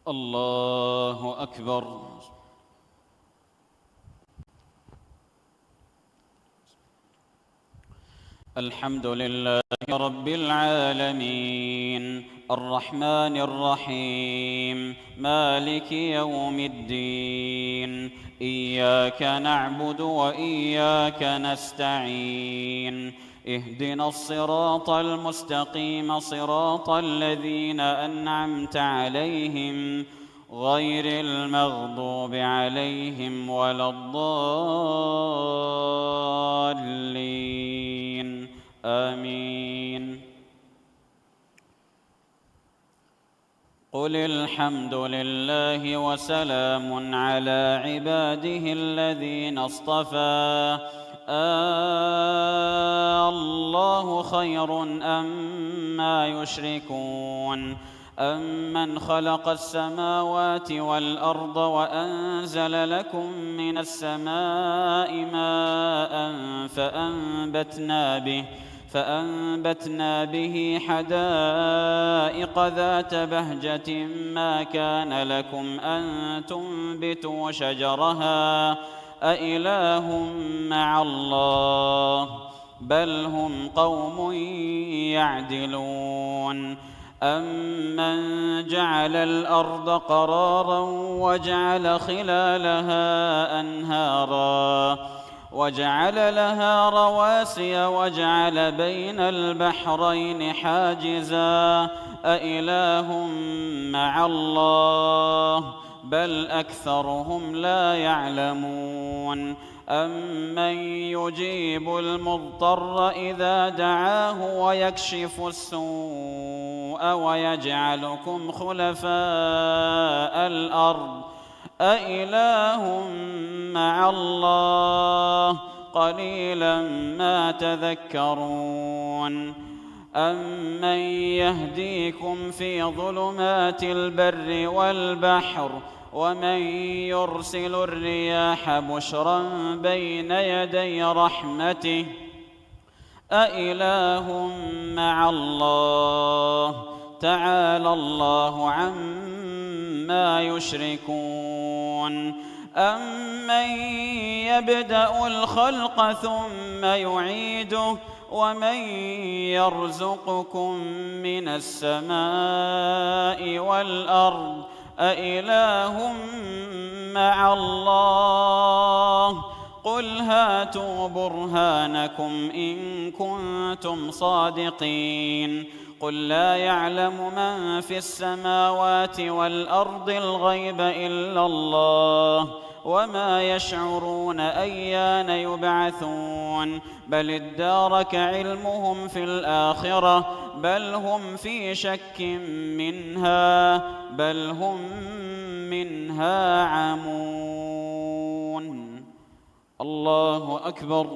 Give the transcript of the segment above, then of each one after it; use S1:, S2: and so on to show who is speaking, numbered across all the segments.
S1: الله أكبر. الحمد لله رب العالمين الرحمن الرحيم مالك يوم الدين إياك نعبد وإياك نستعين اهدنا الصراط المستقيم صراط الذين أنعمت عليهم غير المغضوب عليهم ولا الضالين آمين. قل الحمد لله وسلام على عباده الذين اصطفى الله خير أما يشركون أمن خلق السماوات والأرض وأنزل لكم من السماء ماء فأنبتنا به حدائق ذات بهجة ما كان لكم أن تنبتوا شجرها أإله مع الله بل هم قوم يعدلون أمن جعل الأرض قرارا وجعل خلالها أنهارا وجعل لها رواسي وجعل بين البحرين حاجزا أإله مع الله بل أكثرهم لا يعلمون أمن يجيب المضطر إذا دعاه ويكشف السوء ويجعلكم خلفاء الأرض أإله مع الله قليلا ما تذكرون أمن يهديكم في ظلمات البر والبحر ومن يرسل الرياح بشرا بين يدي رحمته أإله مع الله تعالى الله عما يشركون أمن يبدأ الخلق ثم يعيده ومن يرزقكم من السماء والأرض أإله مع الله قل هاتوا برهانكم إن كنتم صادقين قل لا يعلم من في السماوات والأرض الغيب إلا الله وما يشعرون أيان يبعثون بل ادارك علمهم في الآخرة بل هم في شك منها بل هم منها عمون. الله أكبر.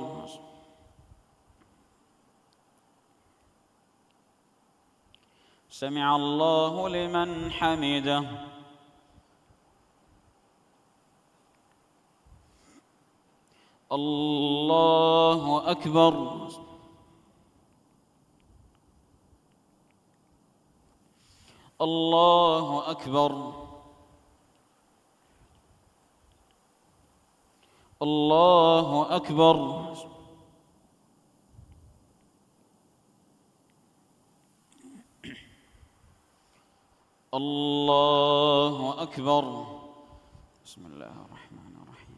S1: سمع الله لمن حمده. الله أكبر. الله أكبر. الله أكبر. الله أكبر. بسم الله الرحمن الرحيم.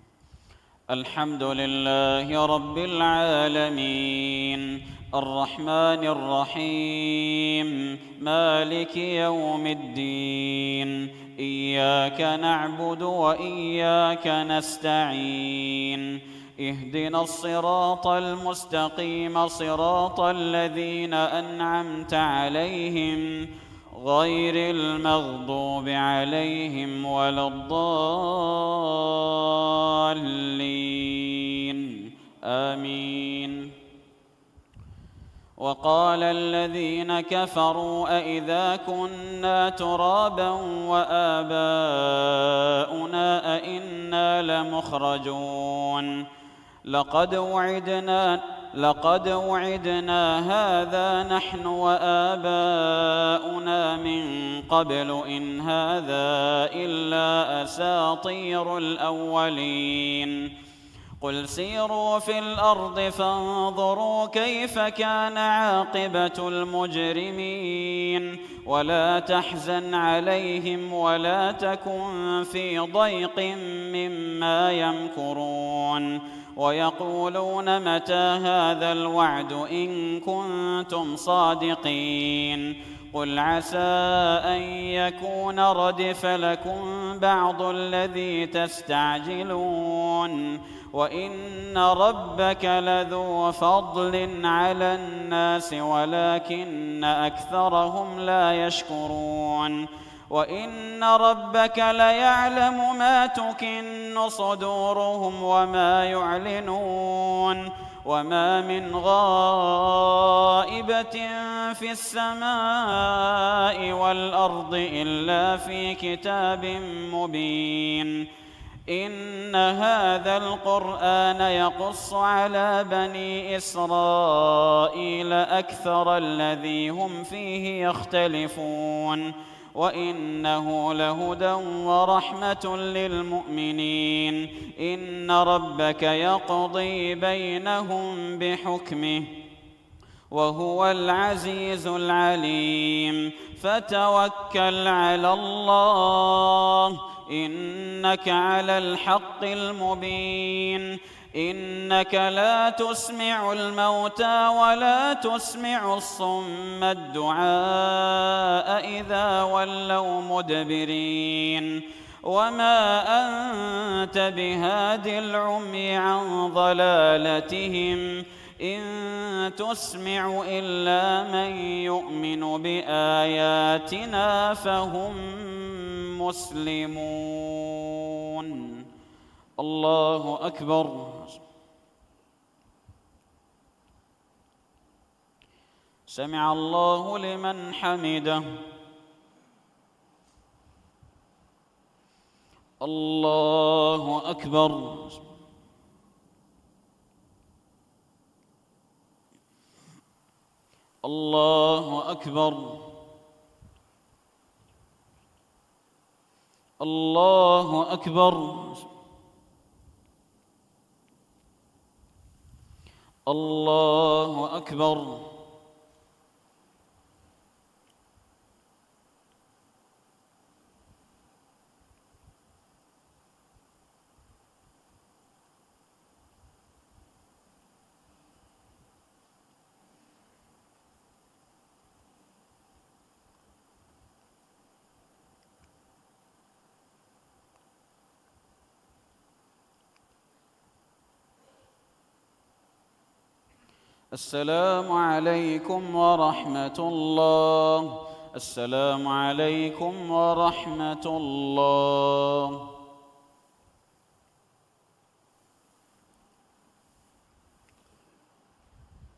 S1: الحمد لله رب العالمين الرحمن الرحيم مالك يوم الدين إياك نعبد وإياك نستعين اهدنا الصراط المستقيم صراط الذين أنعمت عليهم غير المغضوب عليهم ولا الضالين آمين. وقال الذين كفروا أئذا كنا ترابا وآباؤنا أئنا لمخرجون لقد وعدنا لقد وعدنا هذا نحن وآباؤنا من قبل إن هذا إلا أساطير الأولين قل سيروا في الأرض فانظروا كيف كان عاقبة المجرمين ولا تحزن عليهم ولا تكن في ضيق مما يمكرون ويقولون متى هذا الوعد إن كنتم صادقين قل عسى أن يكون ردف لكم بعض الذي تستعجلون وإن ربك لذو فضل على الناس ولكن أكثرهم لا يشكرون وإن ربك ليعلم ما تكن صدورهم وما يعلنون وما من غائبة في السماء والأرض إلا في كتاب مبين إن هذا القرآن يقص على بني إسرائيل أكثر الذي هم فيه يختلفون وإنه لهدى ورحمة للمؤمنين إن ربك يقضي بينهم بحكمه وهو العزيز العليم فتوكل على الله إنك على الحق المبين إنك لا تسمع الموتى ولا تسمع الصم الدعاء إذا ولوا مدبرين وما أنت بهاد العمي عن ضلالتهم إن تسمع إلا من يؤمن بآياتنا فهم مسلمون الله أكبر سمع الله لمن حمده الله أكبر الله أكبر الله أكبر الله أكبر السلام عليكم ورحمة الله السلام عليكم ورحمة الله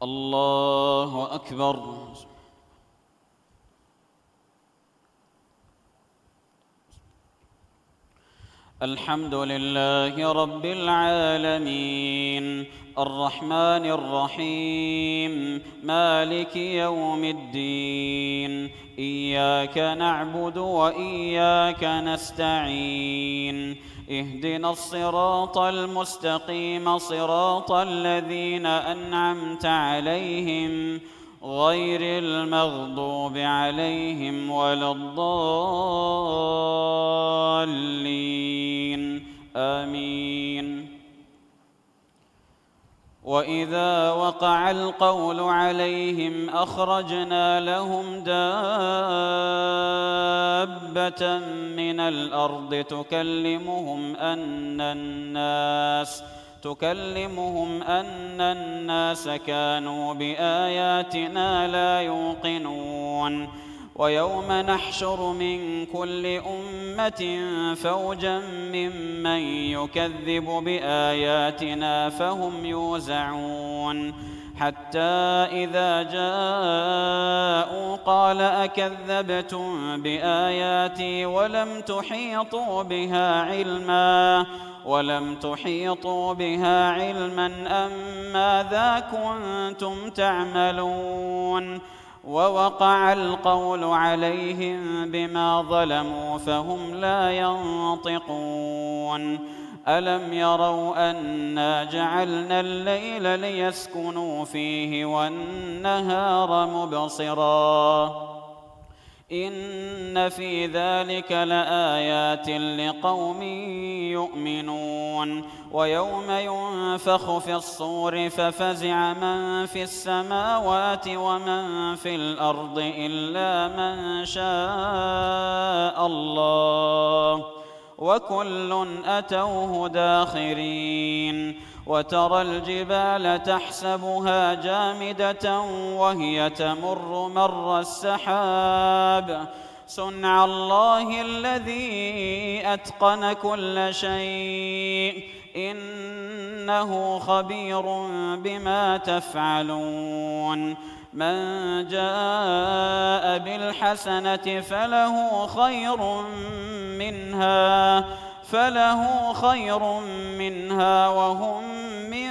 S1: الله أكبر الحمد لله رب العالمين الرحمن الرحيم مالك يوم الدين إياك نعبد وإياك نستعين اهدنا الصراط المستقيم صراط الذين أنعمت عليهم غير المغضوب عليهم ولا الضالين آمين وإذا وقع القول عليهم أخرجنا لهم دابة من الأرض تكلمهم أن الناس كانوا بآياتنا لا يوقنون ويوم نحشر من كل أمة فوجا ممن يكذب بآياتنا فهم يوزعون حتى إذا جاءوا قال أكذبتم بآياتي ولم تحيطوا بها علما أم ماذا كنتم تعملون ووقع القول عليهم بما ظلموا فهم لا ينطقون ألم يروا أنا جعلنا الليل ليسكنوا فيه والنهار مبصرا إن في ذلك لآيات لقوم يؤمنون ويوم ينفخ في الصور ففزع من في السماوات ومن في الأرض إلا من شاء الله وكل أتوه داخرين وترى الجبال تحسبها جامدة وهي تمر مر السحاب صنع الله الذي أتقن كل شيء إنه خبير بما تفعلون من جاء بالحسنة فله خير منها وهم من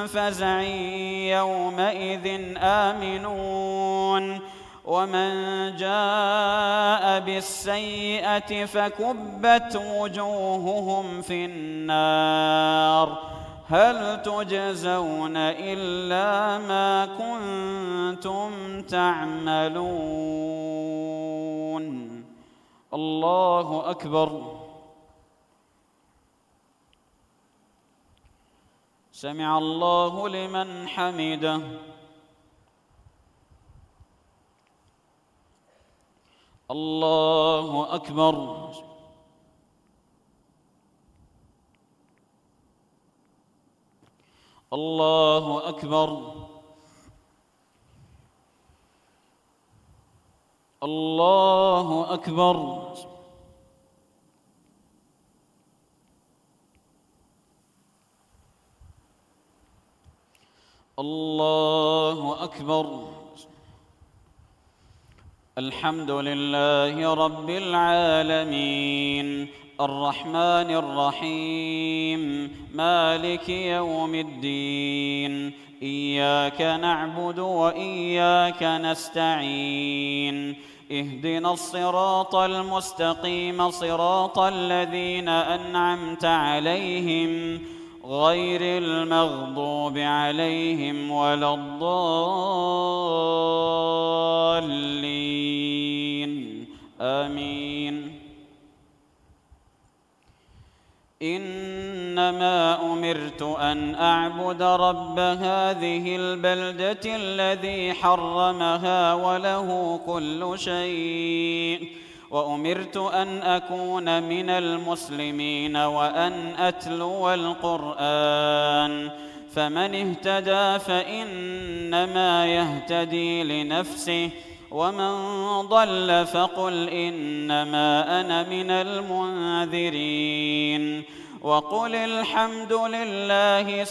S1: فزع يومئذ آمنون ومن جاء بالسيئة فكبت وجوههم في النار هل تجزون إلا ما كنتم تعملون الله أكبر سمع الله لمن حمده الله أكبر الله أكبر الله أكبر الله أكبر الحمد لله رب العالمين الرحمن الرحيم مالك يوم الدين إياك نعبد وإياك نستعين اهدنا الصراط المستقيم صراط الذين أنعمت عليهم غير المغضوب عليهم ولا الضالين آمين إنما أمرت أن أعبد رب هذه البلدة الذي حرمها وله كل شيء وأمرت أن أكون من المسلمين وأن أتلو القرآن فمن اهتدى فإنما يهتدي لنفسه ومن ضل فقل إنما أنا من المنذرين وقل الحمد لله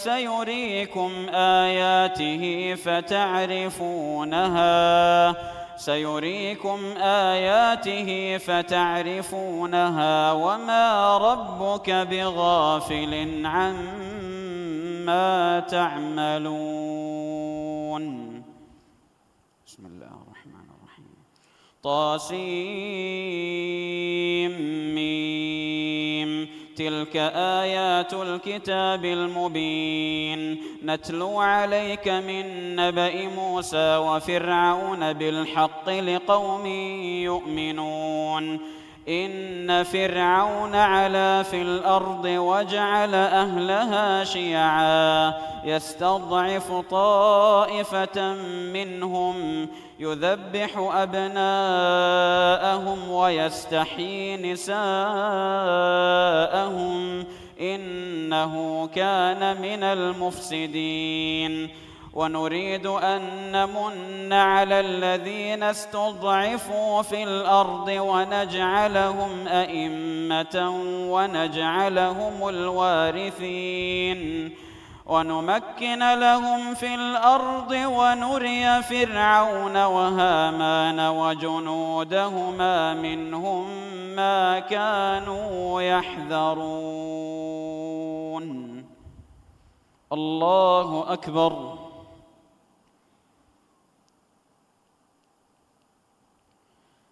S1: سيريكم آياته فتعرفونها وما ربك بغافل عما تعملون بسم الله الرحمن الرحيم طاسيم تلك آيات الكتاب المبين نتلو عليك من نبأ موسى وفرعون بالحق لقوم يؤمنون إن فرعون علا في الأرض وجعل أهلها شيعا يستضعف طائفة منهم يذبح أبناءهم ويستحيي نساءهم إنه كان من المفسدين ونريد أن نمن على الذين استضعفوا في الأرض ونجعلهم أئمة ونجعلهم الوارثين ونمكن لهم في الأرض ونري فرعون وهامان وجنودهما منهم ما كانوا يحذرون. الله أكبر.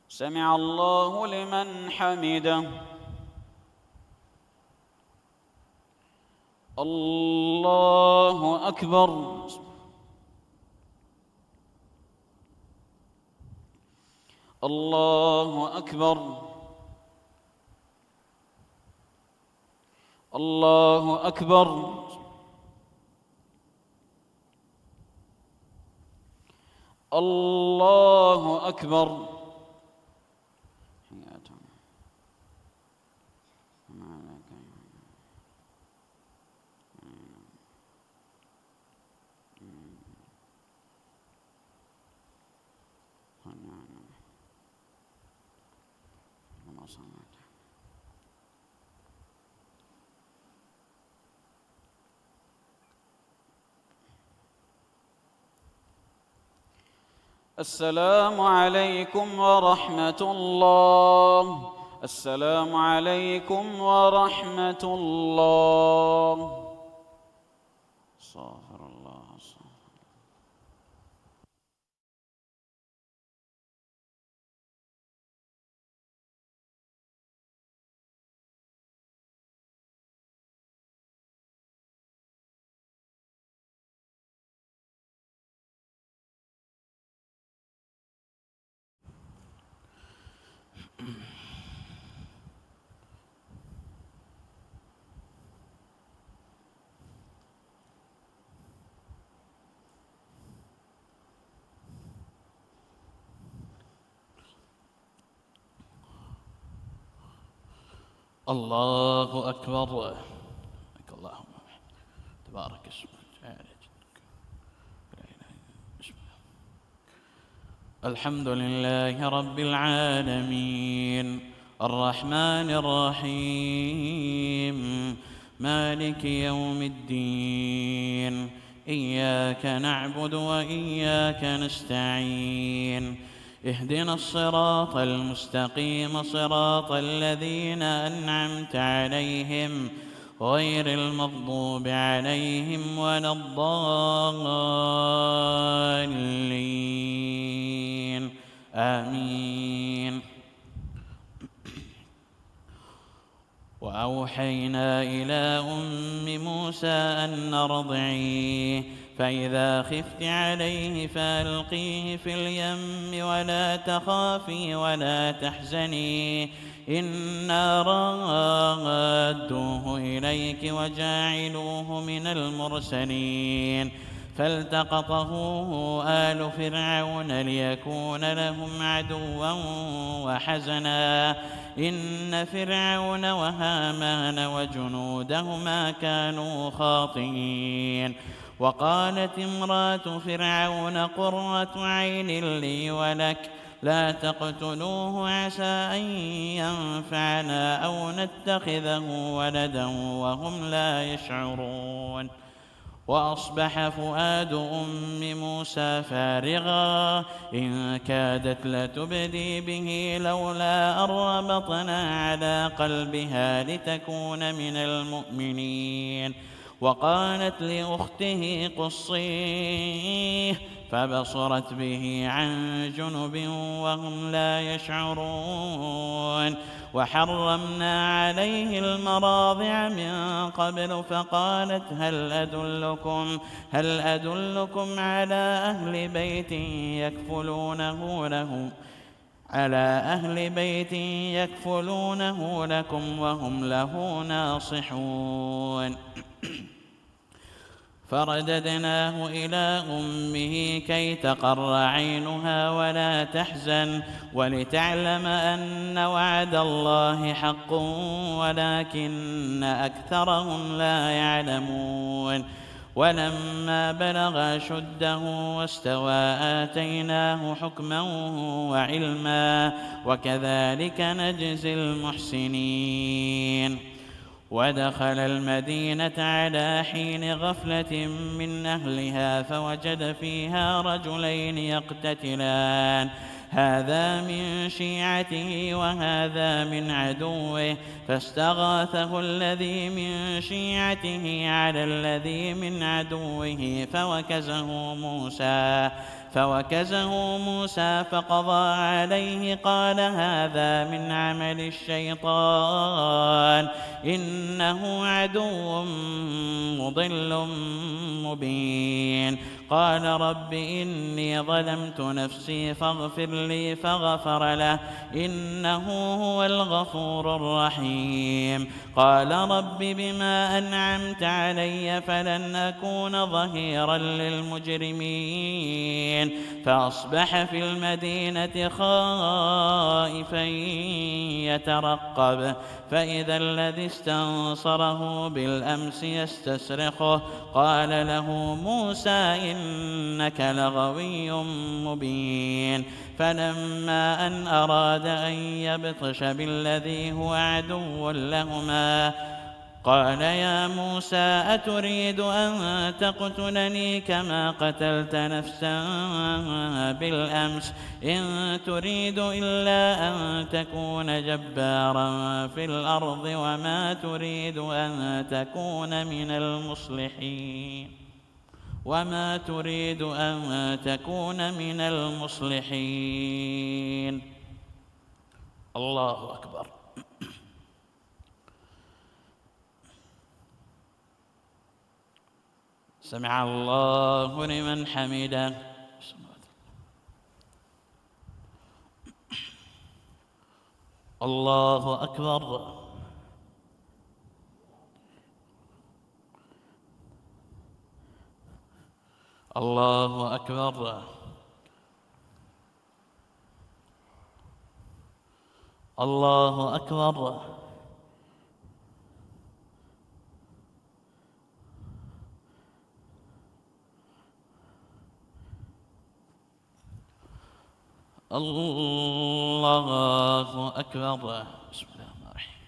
S1: سمع الله لمن حمده. الله أكبر. الله أكبر. الله أكبر. الله أكبر. السلام عليكم ورحمة الله. السلام عليكم ورحمة الله. استغفر الله.
S2: الله أكبر. اللهم تبارك اسمك. الحمد لله رب العالمين الرحمن الرحيم مالك يوم الدين. إياك نعبد وإياك نستعين. اهدنا الصراط المستقيم صراط الذين أنعمت عليهم غير المغضوب عليهم ولا الضالين. آمين. وأوحينا إلى أم موسى أن أرضعيه فإذا خفت عليه فألقيه في اليم ولا تخافي ولا تحزني إنا رادوه إليك وجاعلوه من المرسلين. فالتقطه آل فرعون ليكون لهم عدوا وحزنا إن فرعون وهامان وجنودهما كانوا خاطئين. وقالت امرأة فرعون قرة عين لي ولك لا تقتلوه عسى أن ينفعنا أو نتخذه ولدا وهم لا يشعرون. وأصبح فؤاد أم موسى فارغا إن كادت لتبدي به لولا أن ربطنا على قلبها لتكون من المؤمنين. وقالت لأخته قصيه فبصرت به عن جنب وهم لا يشعرون. وحرمنا عليه المراضع من قبل فقالت هل أدلكم على أهل بيت يكفلونه لكم وهم له ناصحون. فرددناه إلى أمه كي تقر عينها ولا تحزن ولتعلم أن وعد الله حق ولكن أكثرهم لا يعلمون. ولما بلغ أشده واستوى آتيناه حكما وعلما وكذلك نجزي المحسنين. ودخل المدينة على حين غفلة من أهلها فوجد فيها رجلين يقتتلان، هذا من شيعته وهذا من عدوه، فاستغاثه الذي من شيعته على الذي من عدوه فوكزه موسى فقضى عليه. قال هذا من عمل الشيطان إنه عدو مضل مبين. قال رب إني ظلمت نفسي فاغفر لي فغفر له إنه هو الغفور الرحيم. قال رب بما أنعمت علي فلن أكون ظهيرا للمجرمين. فأصبح في المدينة خائفا يترقب فإذا الذي استنصره بالأمس يستصرخه قال له موسى إنك لغوي مبين. فلما أن أراد أن يبطش بالذي هو عدو لهما قال يا موسى أتريد أن تقتلني كما قتلت نفسا بالأمس إن تريد إلا أن تكون جبارا في الأرض وما تريد أن تكون من المصلحين. الله أكبر. سمع الله لمن حمده. الله أكبر. الله أكبر. الله أكبر. الله أكبر. بسم الله الرحمن الرحيم.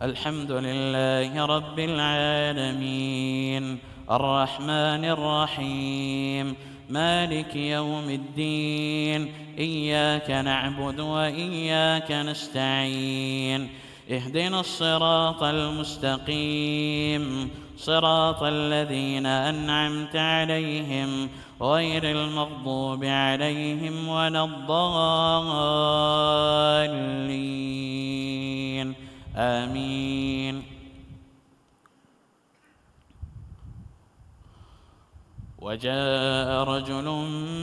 S2: الحمد لله رب العالمين الرحمن الرحيم مالك يوم الدين إياك نعبد وإياك نستعين اهدنا الصراط المستقيم صراط الذين أنعمت عليهم غير المغضوب عليهم ولا الضالين آمين. وجاء رجل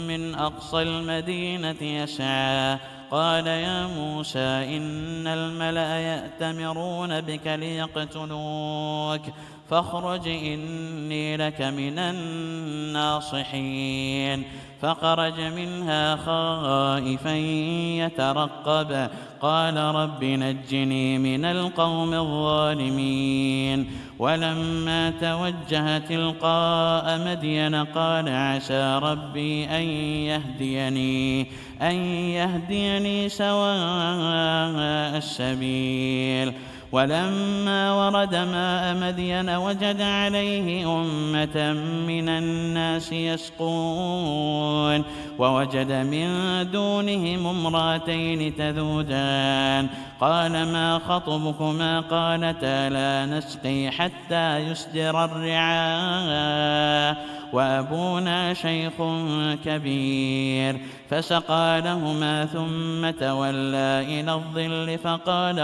S2: من أقصى المدينة يسعى قال يا موسى إن الملأ يأتمرون بك ليقتلوك فاخرج إني لك من الناصحين. فخرج منها خائفا يترقب قال رب نجني من القوم الظالمين. ولما توجه تلقاء مدين قال عسى ربي أن يهديني سواء السبيل. ولما ورد ماء مدين وجد عليه أمة من الناس يسقون ووجد من دونهم امرأتين تذودان قال ما خطبكما قالتا لا نسقي حتى يصدر الرعاء وأبونا شيخ كبير. فسقى لهما ثم تولى إلى الظل فقال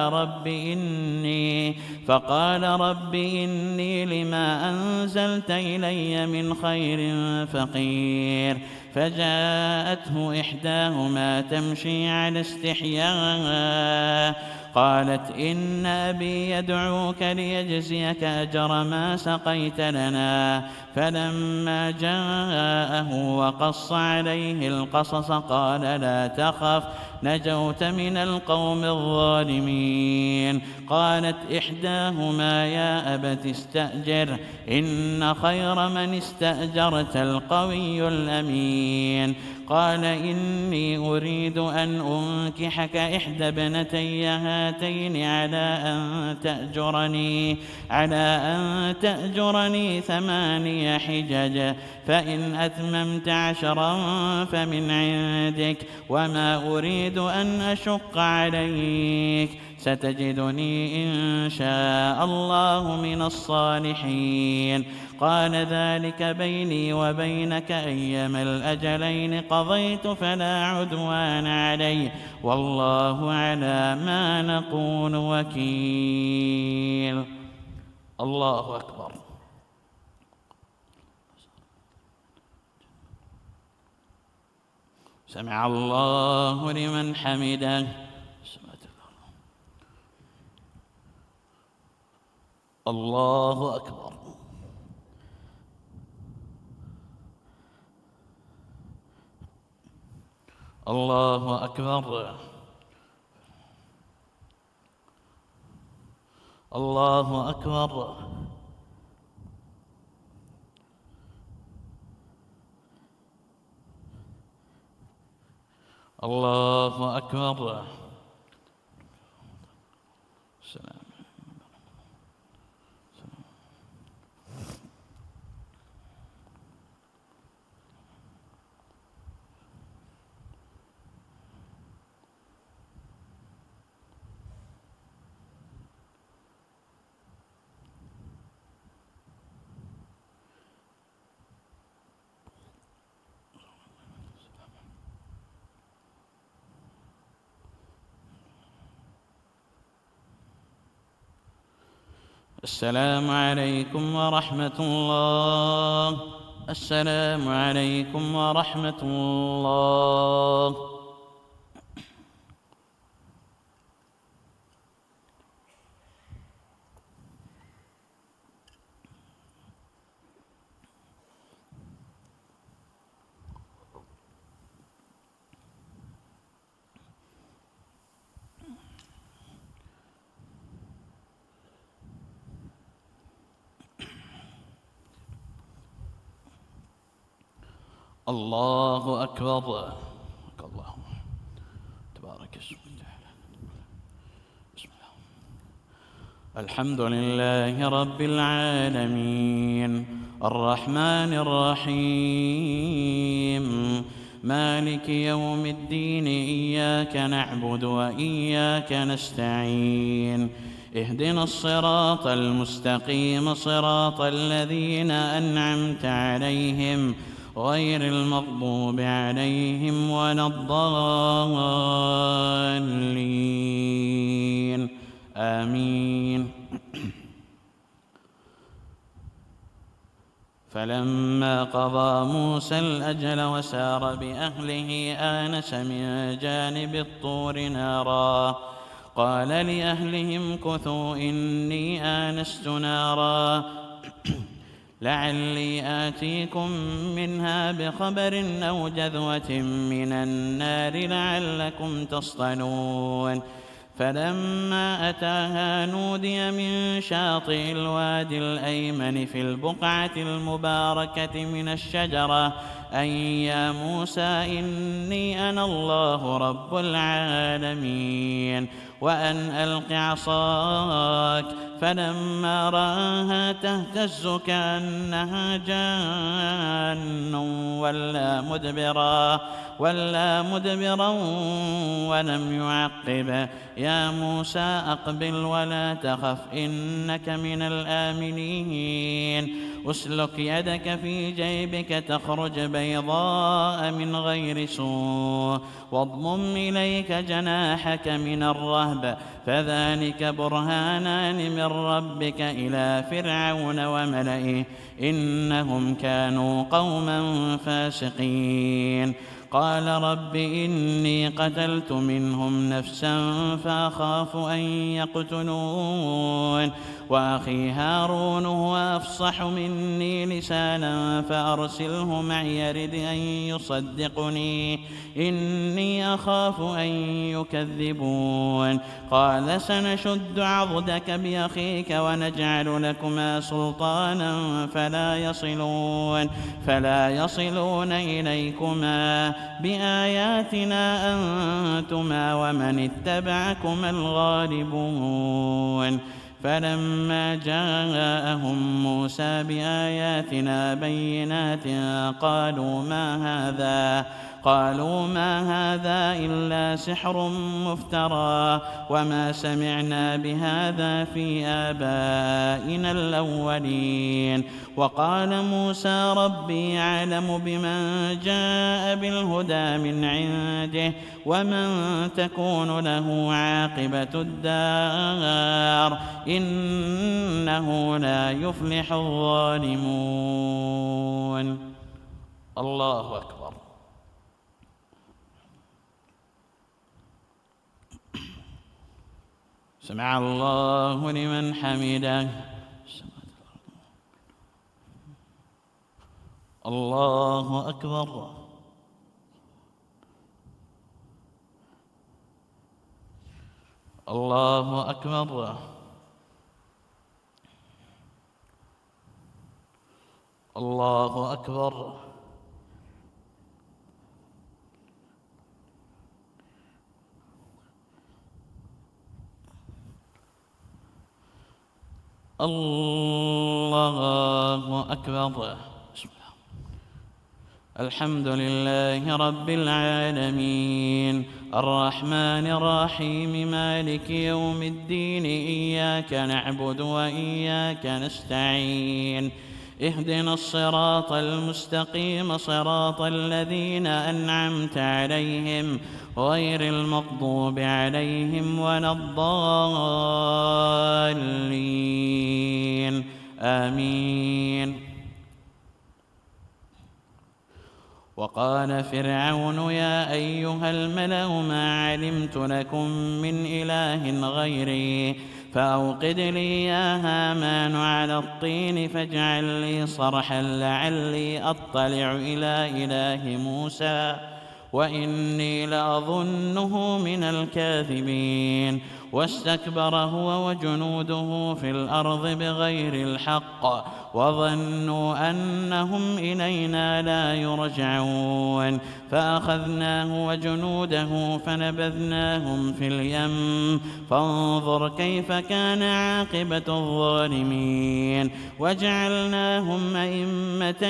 S2: رب إني لما أنزلت إلي من خير فقير. فجاءته إحداهما تمشي على استحياء قالت إن أبي يدعوك ليجزيك أجر ما سقيت لنا. فلما جاءه وقص عليه القصص قال لا تخف نجوت من القوم الظالمين. قالت إحداهما يا أبت استأجر إن خير من استأجرت القوي الأمين. العالمين. قال إني أريد أن أنكحك إحدى ابنتي هاتين على أن تأجرني 8 حجج، فإن أتممت 10 فمن عندك، وما أريد أن أشق عليك، ستجدني إن شاء الله من الصالحين. قال ذلك بيني وبينك أيما الأجلين قضيت فلا عدوان علي، والله على ما نقول وكيل. الله أكبر. سمع الله لمن حمده. الله أكبر. الله أكبر. الله أكبر. الله أكبر. السلام. السلام عليكم ورحمة الله. السلام عليكم ورحمة الله. الله أكبر. اللهم تبارك اسمك. بسم الله. الحمد لله رب العالمين، الرحمن الرحيم، مالك يوم الدين، إياك نعبد وإياك نستعين، اهدنا الصراط المستقيم، صراط الذين أنعمت عليهم غير المغضوب عليهم ولا الضالين، آمين. فلما قضى موسى الأجل وسار بأهله آنس من جانب الطور نارا، قال لأهلهم كثوا إني آنست نارا لعلي آتيكم منها بخبر أو جذوة من النار لعلكم تصطلون. فلما أتاها نودي من شاطئ الوادي الأيمن في البقعة المباركة من الشجرة أن يا موسى إني أنا الله رب العالمين، وأن ألق عصاك. فلما رآها تهتز كأنها جان ولا مدبرا ولم يعقب. يا موسى أقبل ولا تخف إنك من الآمنين. أسلك يدك في جيبك تخرج بيضاء من غير سوء، واضمم إليك جناحك من الرهب، فذلك برهانان من ربك إلى فرعون وملئه إنهم كانوا قوما فاسقين. قال رب إني قتلت منهم نفسا فأخاف أن يقتلون وأخي هارون هو أفصح مني لسانا فأرسله معي يرد أن يصدقني إني أخاف أن يكذبون قال سنشد عضدك بأخيك ونجعل لكما سلطانا فلا يصلون إليكما بآياتنا أنتما ومن اتبعكما الغالبون فلما جاءهم موسى بآياتنا بينات قالوا ما هذا إلا سحر مفترى وما سمعنا بهذا في آبائنا الأولين وقال موسى ربي أعلم بمن جاء بالهدى من عنده ومن تكون له عاقبة الدار إنه لا يفلح الظالمون. الله أكبر. سمع الله لمن حمده. الله أكبر. الله أكبر. الله أكبر. الله أكبر. الحمد لله رب العالمين الرحمن الرحيم مالك يوم الدين إياك نعبد وإياك نستعين اهدنا الصراط المستقيم صراط الذين أنعمت عليهم غير المغضوب عليهم ولا الضالين آمين. وقال فرعون يا أيها الملأ ما علمت لكم من إله غيري فأوقد لي يا هامان على الطين فاجعل لي صرحا لعلي أطلع إلى إله موسى وإني لأظنه من الكاذبين واستكبر هو وجنوده في الأرض بغير الحق وظنوا أنهم إلينا لا يرجعون فأخذناه وجنوده فنبذناهم في اليم فانظر كيف كان عاقبة الظالمين وجعلناهم أئمة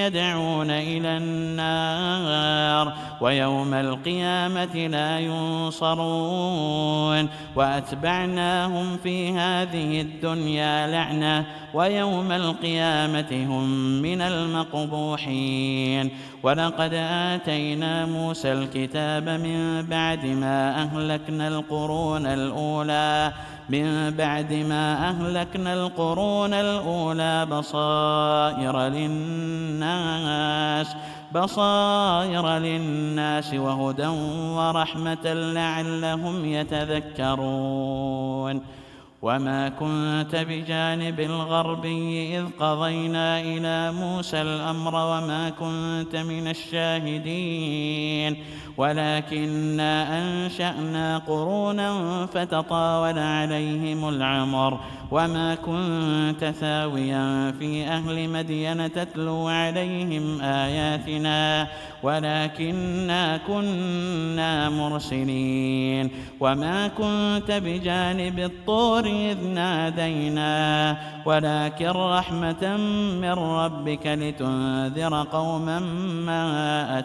S2: يدعون إلى النار ويوم القيامة لا ينصرون وأتبعناهم في هذه الدنيا لعنة ويوم القيامة هم من المقبوحين. ولقد آتينا موسى الكتاب من بعد ما أهلكنا القرون الأولى بصائر للناس وهدى ورحمة لعلهم يتذكرون. وما كنت بجانب الغربي إذ قضينا إلى موسى الأمر وما كنت من الشاهدين ولكننا أنشأنا قرونا فتطاول عليهم العمر وما كنت ثاويا في أهل مدين تتلو عليهم آياتنا ولكننا كنا مرسلين. وما كنت بجانب الطور إذ نادينا ولكن رحمة من ربك لتنذر قوما ما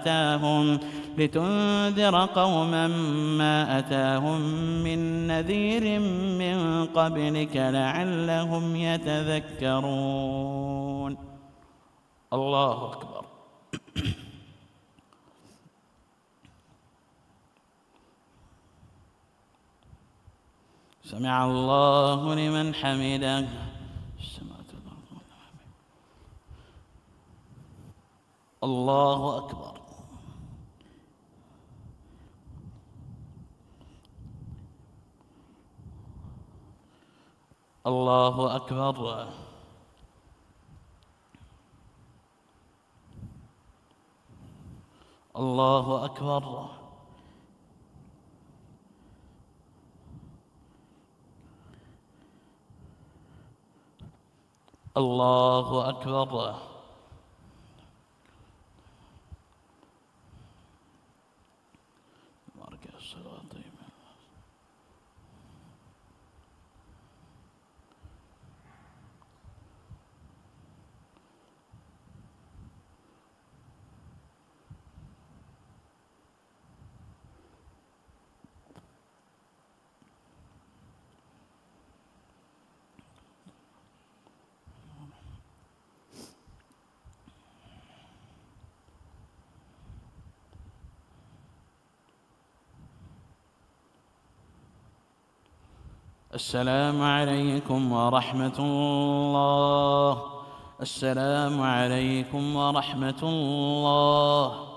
S2: أتاهم من نذير من قبلك لعلهم يتذكرون. الله أكبر. سمع الله لمن حمده. الله أكبر. الله أكبر. الله أكبر. الله أكبر. السلام عليكم ورحمة الله. السلام عليكم ورحمة الله.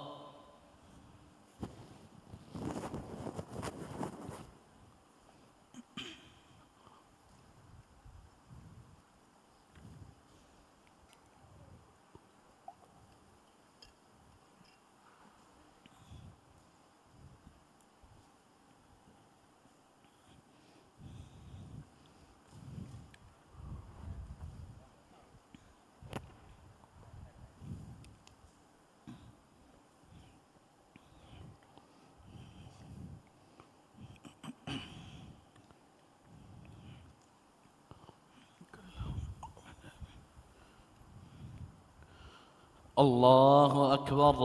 S2: الله أكبر.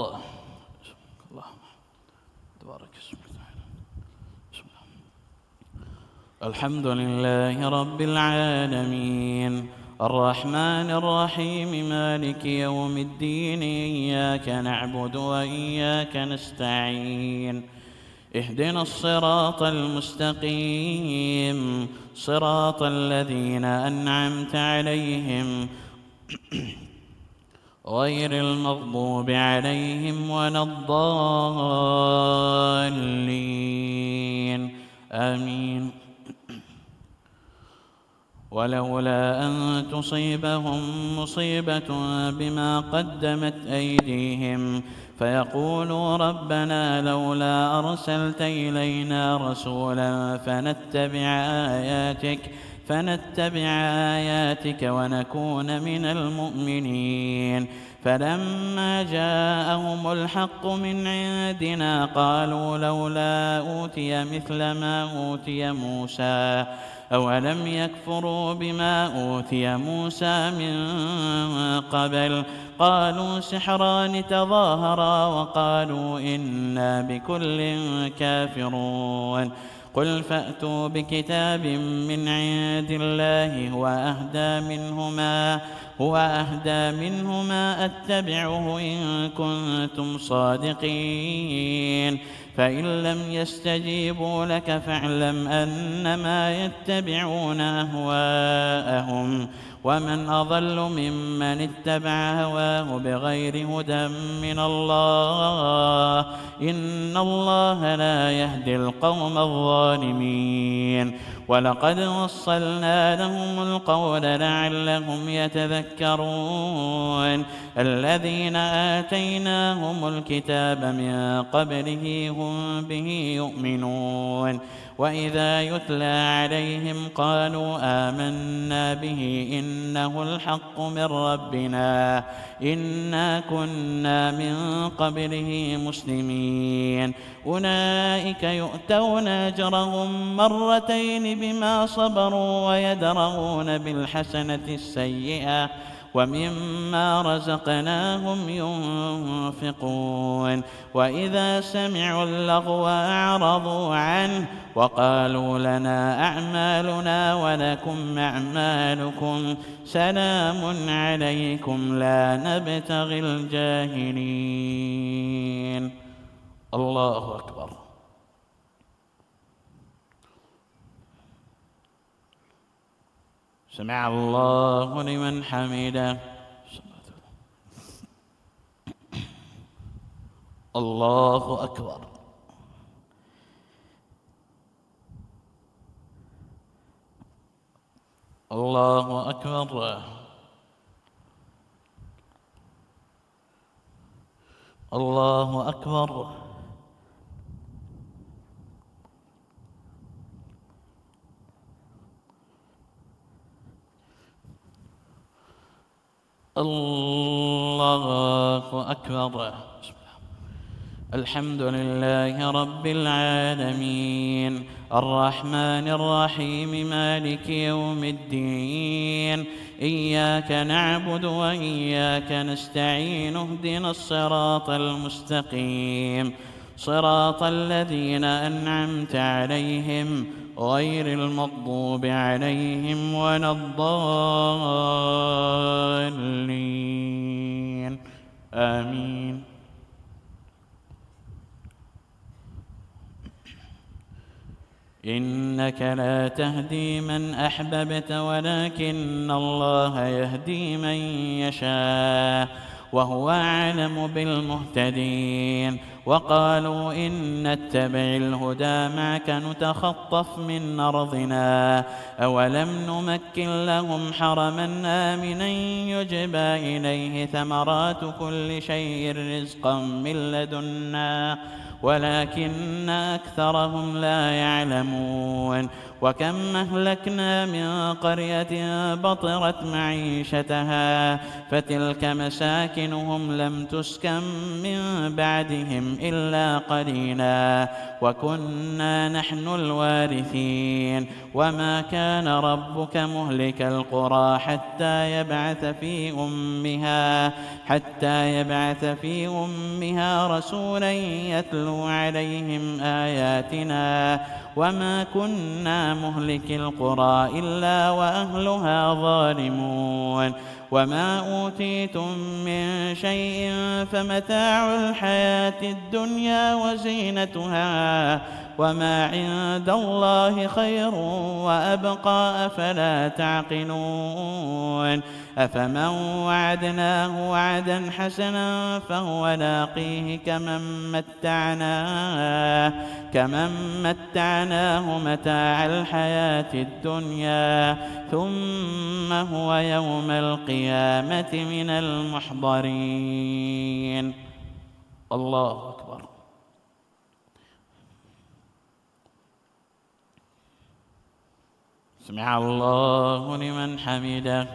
S2: الله تبارك اسمك. الحمد لله رب العالمين الرحمن الرحيم مالك يوم الدين إياك نعبد وإياك نستعين اهدنا الصراط المستقيم صراط الذين أنعمت عليهم غير المغضوب عليهم ولا الضالين آمين. ولولا أن تصيبهم مصيبة بما قدمت أيديهم فيقولوا ربنا لولا أرسلت إلينا رسولا فنتبع آياتك ونكون من المؤمنين. فلما جاءهم الحق من عندنا قالوا لولا أوتي مثل ما أوتي موسى أولم يكفروا بما أوتي موسى من قبل قالوا سحران تظاهرا وقالوا إنا بكل كافرون. قل فأتوا بكتاب من عند الله هو أهدى منهما أتبعه إن كنتم صادقين. فإن لم يستجيبوا لك فاعلم أنما يتبعون أهواءهم ومن أضل ممن اتبع هواه بغير هدى من الله إن الله لا يهدي القوم الظالمين. ولقد وصلنا لهم القول لعلهم يتذكرون. الذين آتيناهم الكتاب من قبله هم به يؤمنون وإذا يتلى عليهم قالوا آمنا به إنه الحق من ربنا إنا كنا من قبله مسلمين. أولئك يؤتون أجرهم مرتين بما صبروا ويدرؤون بالحسنة السيئة ومما رزقناهم ينفقون. وإذا سمعوا اللغو أعرضوا عنه وقالوا لنا أعمالنا ولكم أعمالكم سلام عليكم لا نبتغي الجاهلين. الله أكبر. سمع الله لمن حمده. الله أكبر. الله أكبر. الله أكبر. الله أكبر. الحمد لله رب العالمين الرحمن الرحيم مالك يوم الدين إياك نعبد وإياك نستعين اهدنا الصراط المستقيم صراط الذين أنعمت عليهم غير المغضوب عليهم ولا الضالين آمين. إنك لا تهدي من أحببت ولكن الله يهدي من يشاء وهو أعلم بالمهتدين. وقالوا إن نتبع الهدى معك نتخطف من أرضنا أولم نمكن لهم حرما آمنا يجبى إليه ثمرات كل شيء رزقا من لدنا ولكن أكثرهم لا يعلمون. وكم أهلكنا من قرية بطرت معيشتها فتلك مساكنهم لم تسكن من بعدهم إلا قليلا وكنا نحن الوارثين. وما كان ربك مهلك القرى حتى يبعث في أمها رسولا يتلو عليهم آياتنا وما كنا مهلك القرى إلا وأهلها ظالمون. وما أوتيتم من شيء فمتاع الحياة الدنيا وزينتها وما عند الله خير وأبقى أفلا تعقلون. أفمن وعدناه وعدا حسنا فهو لاقيه كمن متعناه متاع الحياة الدنيا ثم هو يوم القيامة من المحضرين. الله أكبر. سمع الله لمن حمده.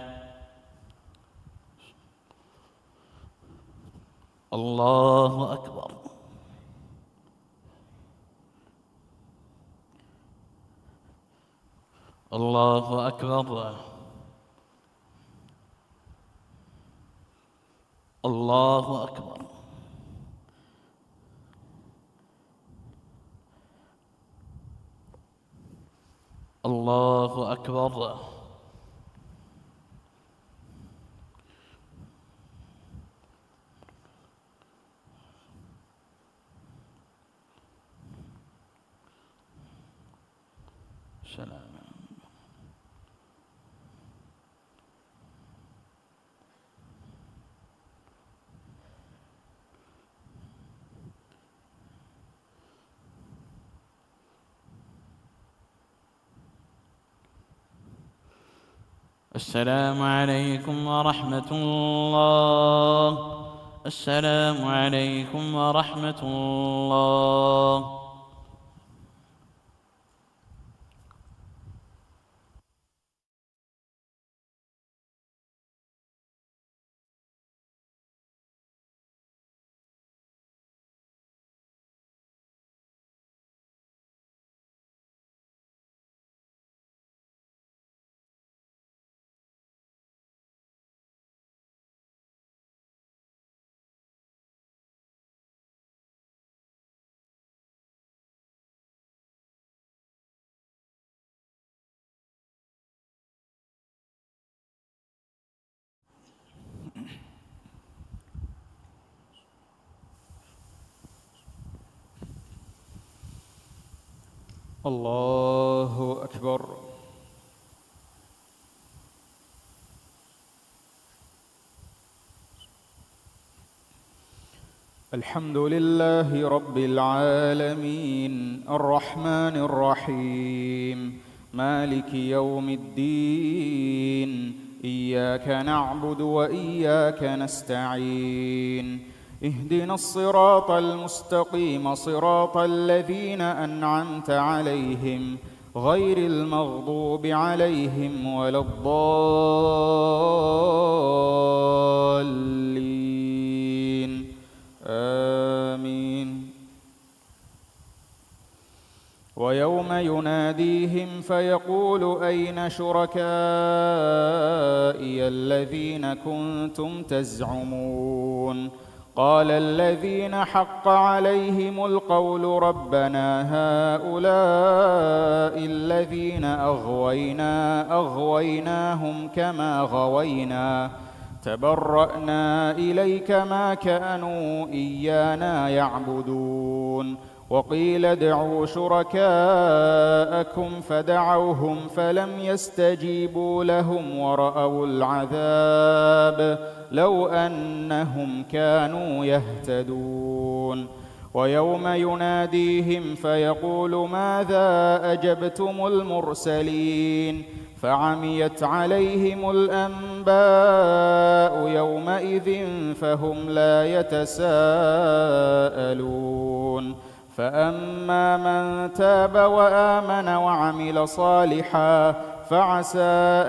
S2: الله أكبر. الله أكبر. الله أكبر. الله أكبر. سلام. السلام عليكم ورحمة الله. السلام عليكم ورحمة الله.
S3: الله أكبر. الحمد لله رب العالمين الرحمن الرحيم مالك يوم الدين إياك نعبد وإياك نستعين اهدنا الصراط المستقيم صراط الذين أنعمت عليهم غير المغضوب عليهم ولا الضالين آمين. ويوم يناديهم فيقول أين شركائي الذين كنتم تزعمون قال الذين حق عليهم القول ربنا هؤلاء الذين أغويناهم كما غوينا تبرأنا إليك ما كانوا إيانا يعبدون وقيل ادعوا شركاءكم فدعوهم فلم يستجيبوا لهم ورأوا العذاب لو أنهم كانوا يهتدون ويوم يناديهم فيقول ماذا أجبتم المرسلين فعميت عليهم الأنباء يومئذ فهم لا يتساءلون فأما من تاب وآمن وعمل صالحا فعسى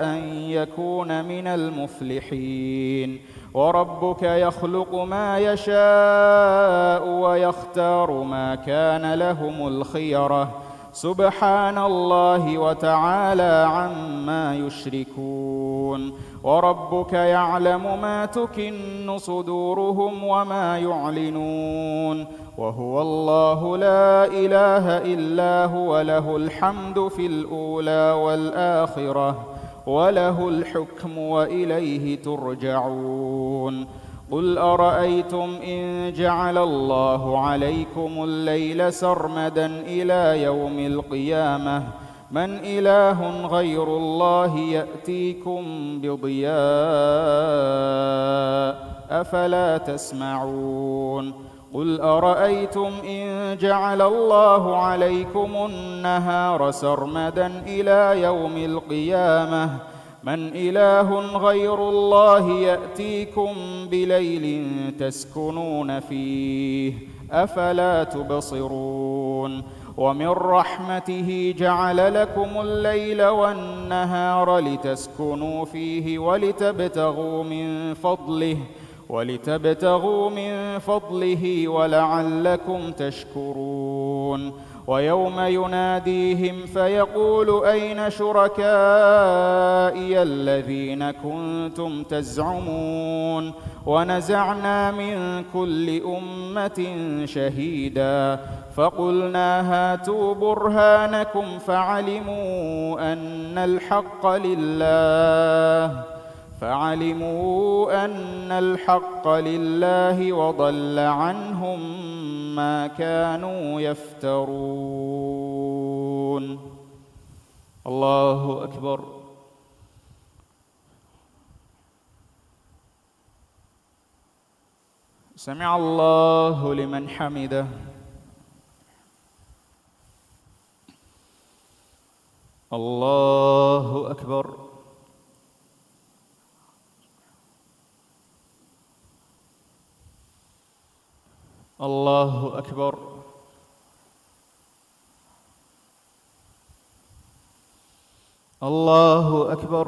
S3: أن يكون من المفلحين وربك يخلق ما يشاء ويختار ما كان لهم الخيرة سبحان الله وتعالى عما يشركون وربك يعلم ما تكن صدورهم وما يعلنون وهو الله لا إله إلا هو له الحمد في الأولى والآخرة وله الحكم وإليه ترجعون قل أرأيتم إن جعل الله عليكم الليل سرمدا إلى يوم القيامة من إله غير الله يأتيكم بضياء أفلا تسمعون قل أرأيتم إن جعل الله عليكم النهار سرمدا إلى يوم القيامة من إله غير الله يأتيكم بليل تسكنون فيه أفلا تبصرون ومن رحمته جعل لكم الليل والنهار لتسكنوا فيه ولتبتغوا من فضله ولعلكم تشكرون ويوم يناديهم فيقول أين شركائي الذين كنتم تزعمون ونزعنا من كل أمة شهيدا فقلنا هاتوا برهانكم فعلموا أن الحق لله وضل عنهم ما كانوا يفترون. الله أكبر. سمع الله لمن حمده. الله أكبر. الله أكبر. الله أكبر.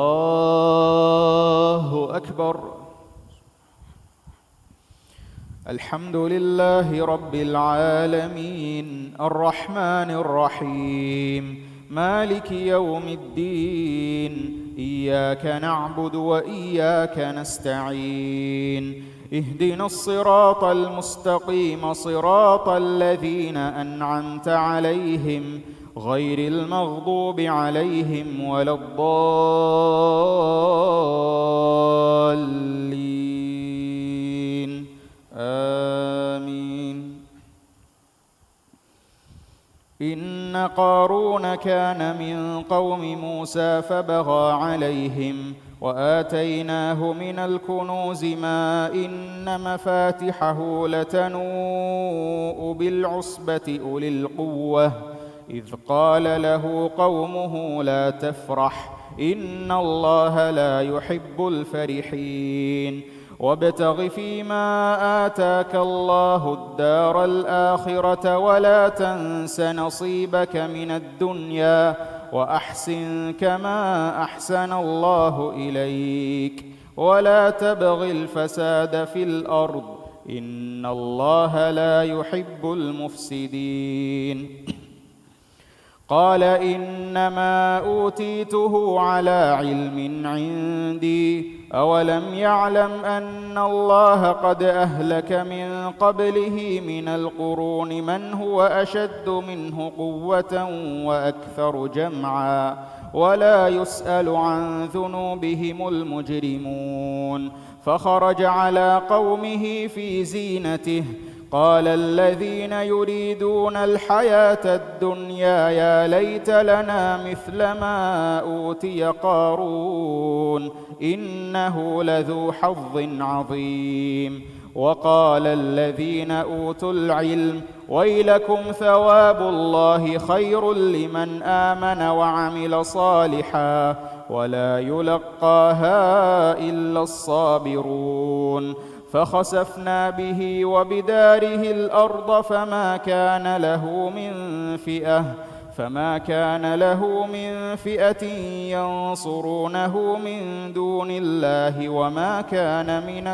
S3: الله أكبر. الحمد لله رب العالمين الرحمن الرحيم مالك يوم الدين إياك نعبد وإياك نستعين اهدنا الصراط المستقيم صراط الذين أنعمت عليهم غير المغضوب عليهم ولا الضالين آمين. إن قارون كان من قوم موسى فبغى عليهم وآتيناه من الكنوز ما إن مفاتحه لتنوء بالعصبة أولي القوة إذ قال له قومه لا تفرح إن الله لا يحب الفرحين وابتغ فيما آتاك الله الدار الآخرة ولا تنس نصيبك من الدنيا وأحسن كما أحسن الله إليك ولا تبغ الفساد في الأرض إن الله لا يحب المفسدين قال إنما أوتيته على علم عندي أولم يعلم أن الله قد أهلك من قبله من القرون من هو أشد منه قوة وأكثر جمعا ولا يسأل عن ذنوبهم المجرمون فخرج على قومه في زينته قال الذين يريدون الحياة الدنيا يا ليت لنا مثل ما أوتي قارون إنه لذو حظ عظيم وقال الذين أوتوا العلم ويلكم ثواب الله خير لمن آمن وعمل صالحا ولا يلقاها إلا الصابرون فخسفنا به وبداره الأرض فما كان له من فئة ينصرونه من دون الله وما كان من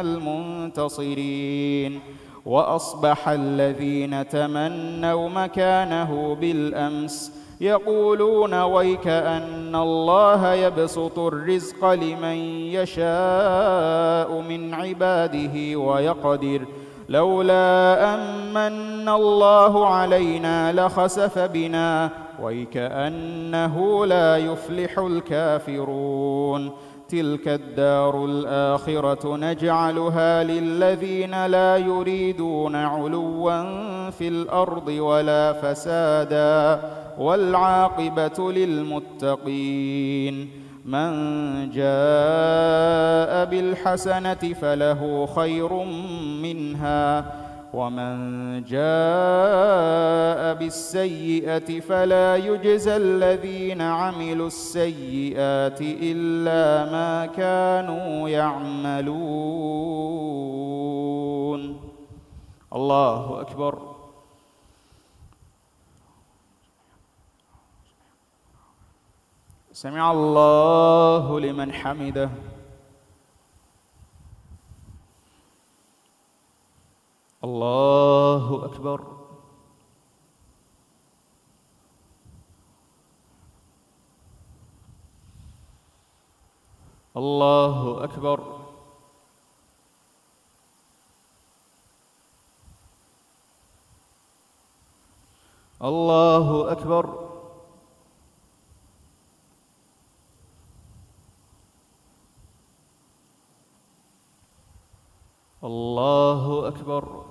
S3: المنتصرين وأصبح الذين تمنوا مكانه بالأمس يقولون ويكأن الله يبسط الرزق لمن يشاء من عباده ويقدر لولا أمن الله علينا لخسف بنا ويكأنه لا يفلح الكافرون تلك الدار الآخرة نجعلها للذين لا يريدون علوا في الأرض ولا فسادا والعاقبة للمتقين من جاء بالحسنة فله خير منها ومن جاء بالسيئة فلا يجزى الذين عملوا السيئات إلا ما كانوا يعملون. الله أكبر. سمع الله لمن حمده. الله أكبر. الله أكبر. الله أكبر. الله أكبر.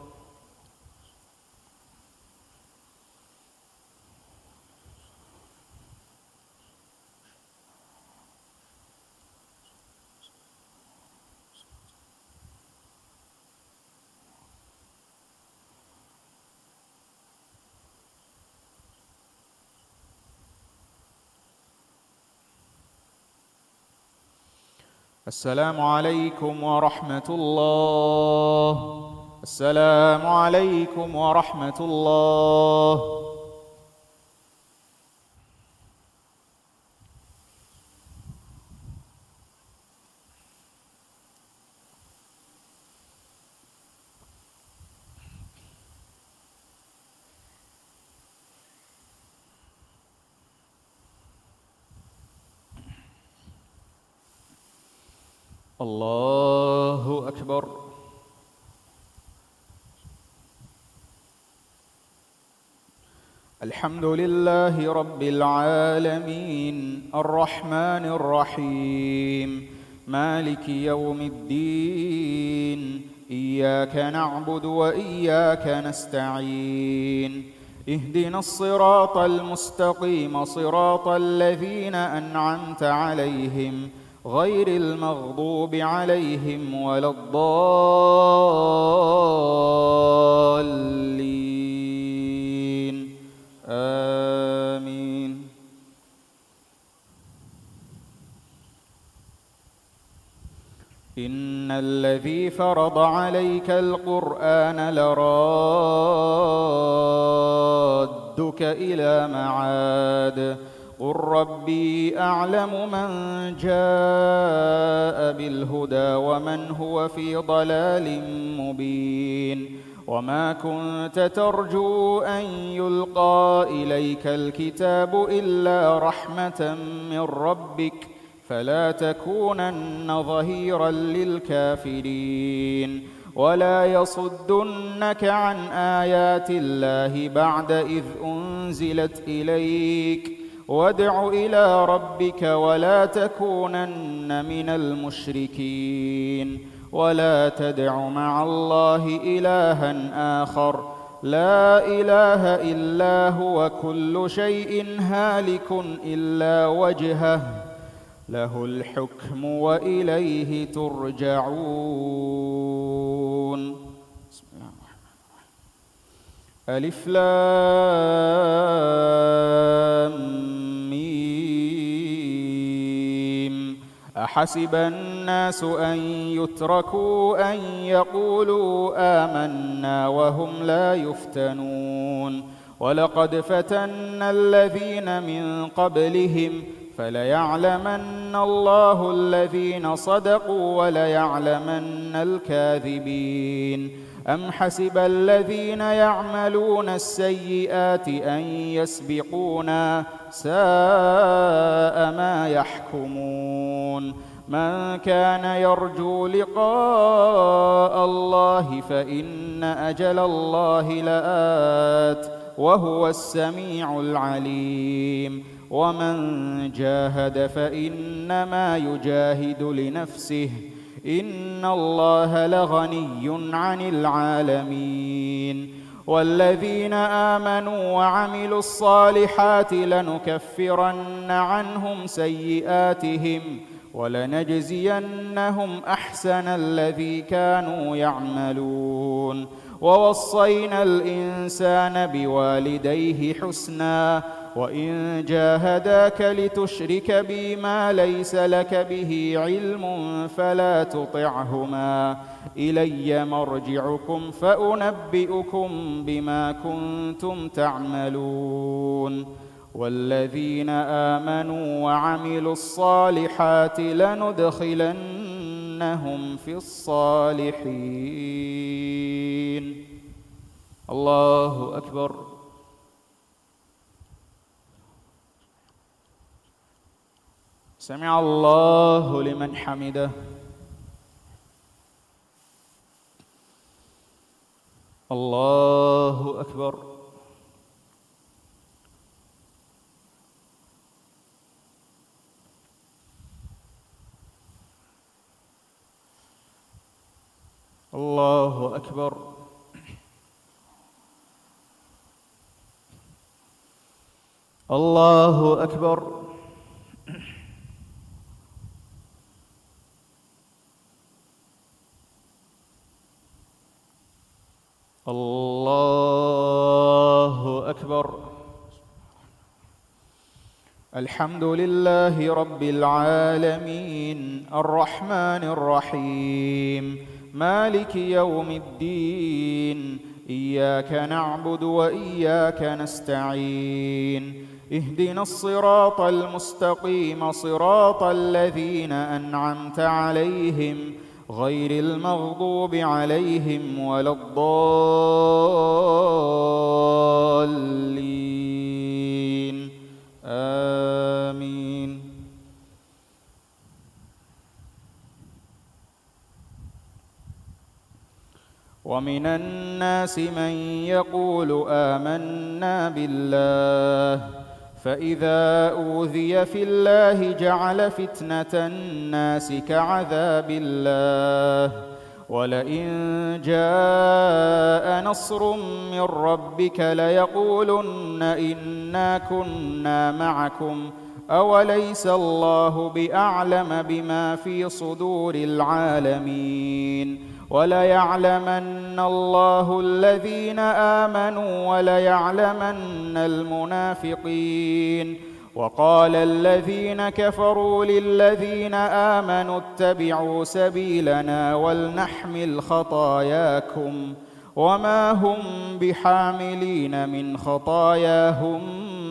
S3: السلام عليكم ورحمة الله. السلام عليكم ورحمة الله. الله أكبر. الحمد لله رب العالمين الرحمن الرحيم مالك يوم الدين إياك نعبد وإياك نستعين اهدنا الصراط المستقيم صراط الذين أنعمت عليهم غير المغضوب عليهم ولا الضالين آمين. إن الذي فرض عليك القرآن لرادك إلى معاد قل ربي أعلم من جاء بالهدى ومن هو في ضلال مبين وما كنت ترجو أن يلقى إليك الكتاب إلا رحمة من ربك فلا تكونن ظهيرا للكافرين ولا يصدنك عن آيات الله بعد إذ أنزلت إليك وادع إلى ربك ولا تكونن من المشركين ولا تدع مع الله إلها آخر لا إله إلا هو كل شيء هالك إلا وجهه له الحكم وإليه ترجعون. بسم الله الرحمن الرحيم. ألف لام ميم أحسب الناس أن يتركوا أن يقولوا آمنا وهم لا يفتنون ولقد فتنا الذين من قبلهم فليعلمن الله الذين صدقوا وليعلمن الكاذبين أم حسب الذين يعملون السيئات أن يسبقونا ساء ما يحكمون من كان يرجو لقاء الله فإن أجل الله لآت وهو السميع العليم ومن جاهد فإنما يجاهد لنفسه إن الله لغني عن العالمين والذين آمنوا وعملوا الصالحات لنكفرن عنهم سيئاتهم ولنجزينهم أحسن الذي كانوا يعملون ووصينا الإنسان بوالديه حسنا وإن جاهداك لتشرك بي ما ليس لك به علم فلا تطعهما إلي مرجعكم فأنبئكم بما كنتم تعملون والذين آمنوا وعملوا الصالحات لندخلنهم في الصالحين. الله أكبر. سمع الله لمن حمده. الله أكبر. الله أكبر. الله أكبر. الله أكبر. الحمد لله رب العالمين الرحمن الرحيم مالك يوم الدين إياك نعبد وإياك نستعين اهدنا الصراط المستقيم صراط الذين أنعمت عليهم غير المغضوب عليهم ولا الضالين آمين. ومن الناس من يقول آمنا بالله فإذا أوذي في الله جعل فتنة الناس كعذاب الله ولئن جاء نصر من ربك ليقولن إنا كنا معكم أوليس الله بأعلم بما في صدور العالمين وليعلمن الله الذين آمنوا وليعلمن المنافقين وقال الذين كفروا للذين آمنوا اتبعوا سبيلنا ولنحمل خطاياكم وما هم بحاملين من خطاياهم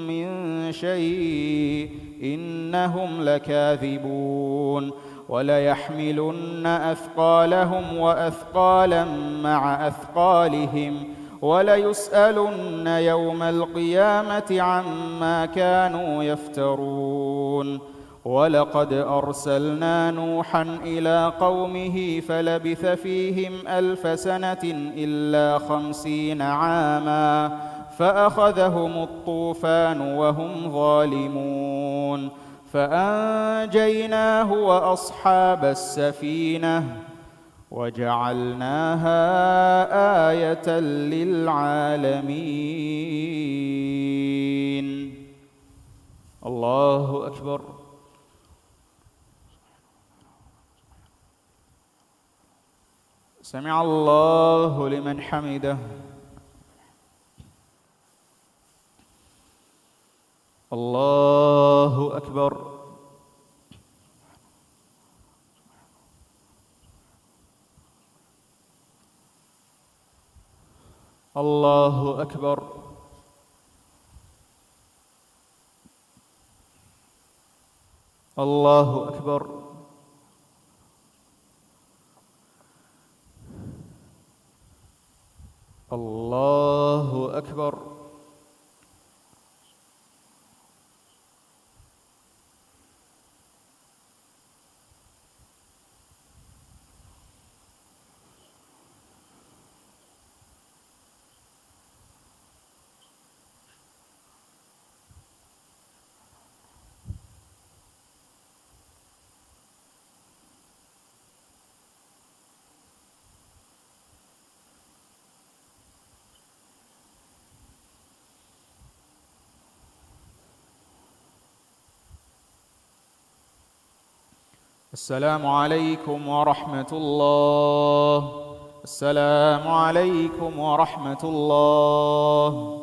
S3: من شيء إنهم لكاذبون وليحملن أثقالهم وأثقالا مع أثقالهم وليسألن يوم القيامة عما كانوا يفترون ولقد أرسلنا نوحا إلى قومه فلبث فيهم 1000 سنة إلا 50 عاما فأخذهم الطوفان وهم ظالمون فأنجيناه وأصحاب السفينة وجعلناها آية للعالمين. الله أكبر. سمع الله لمن حمده. الله أكبر. الله أكبر. الله أكبر. الله أكبر. السلام عليكم ورحمة الله. السلام عليكم ورحمة الله.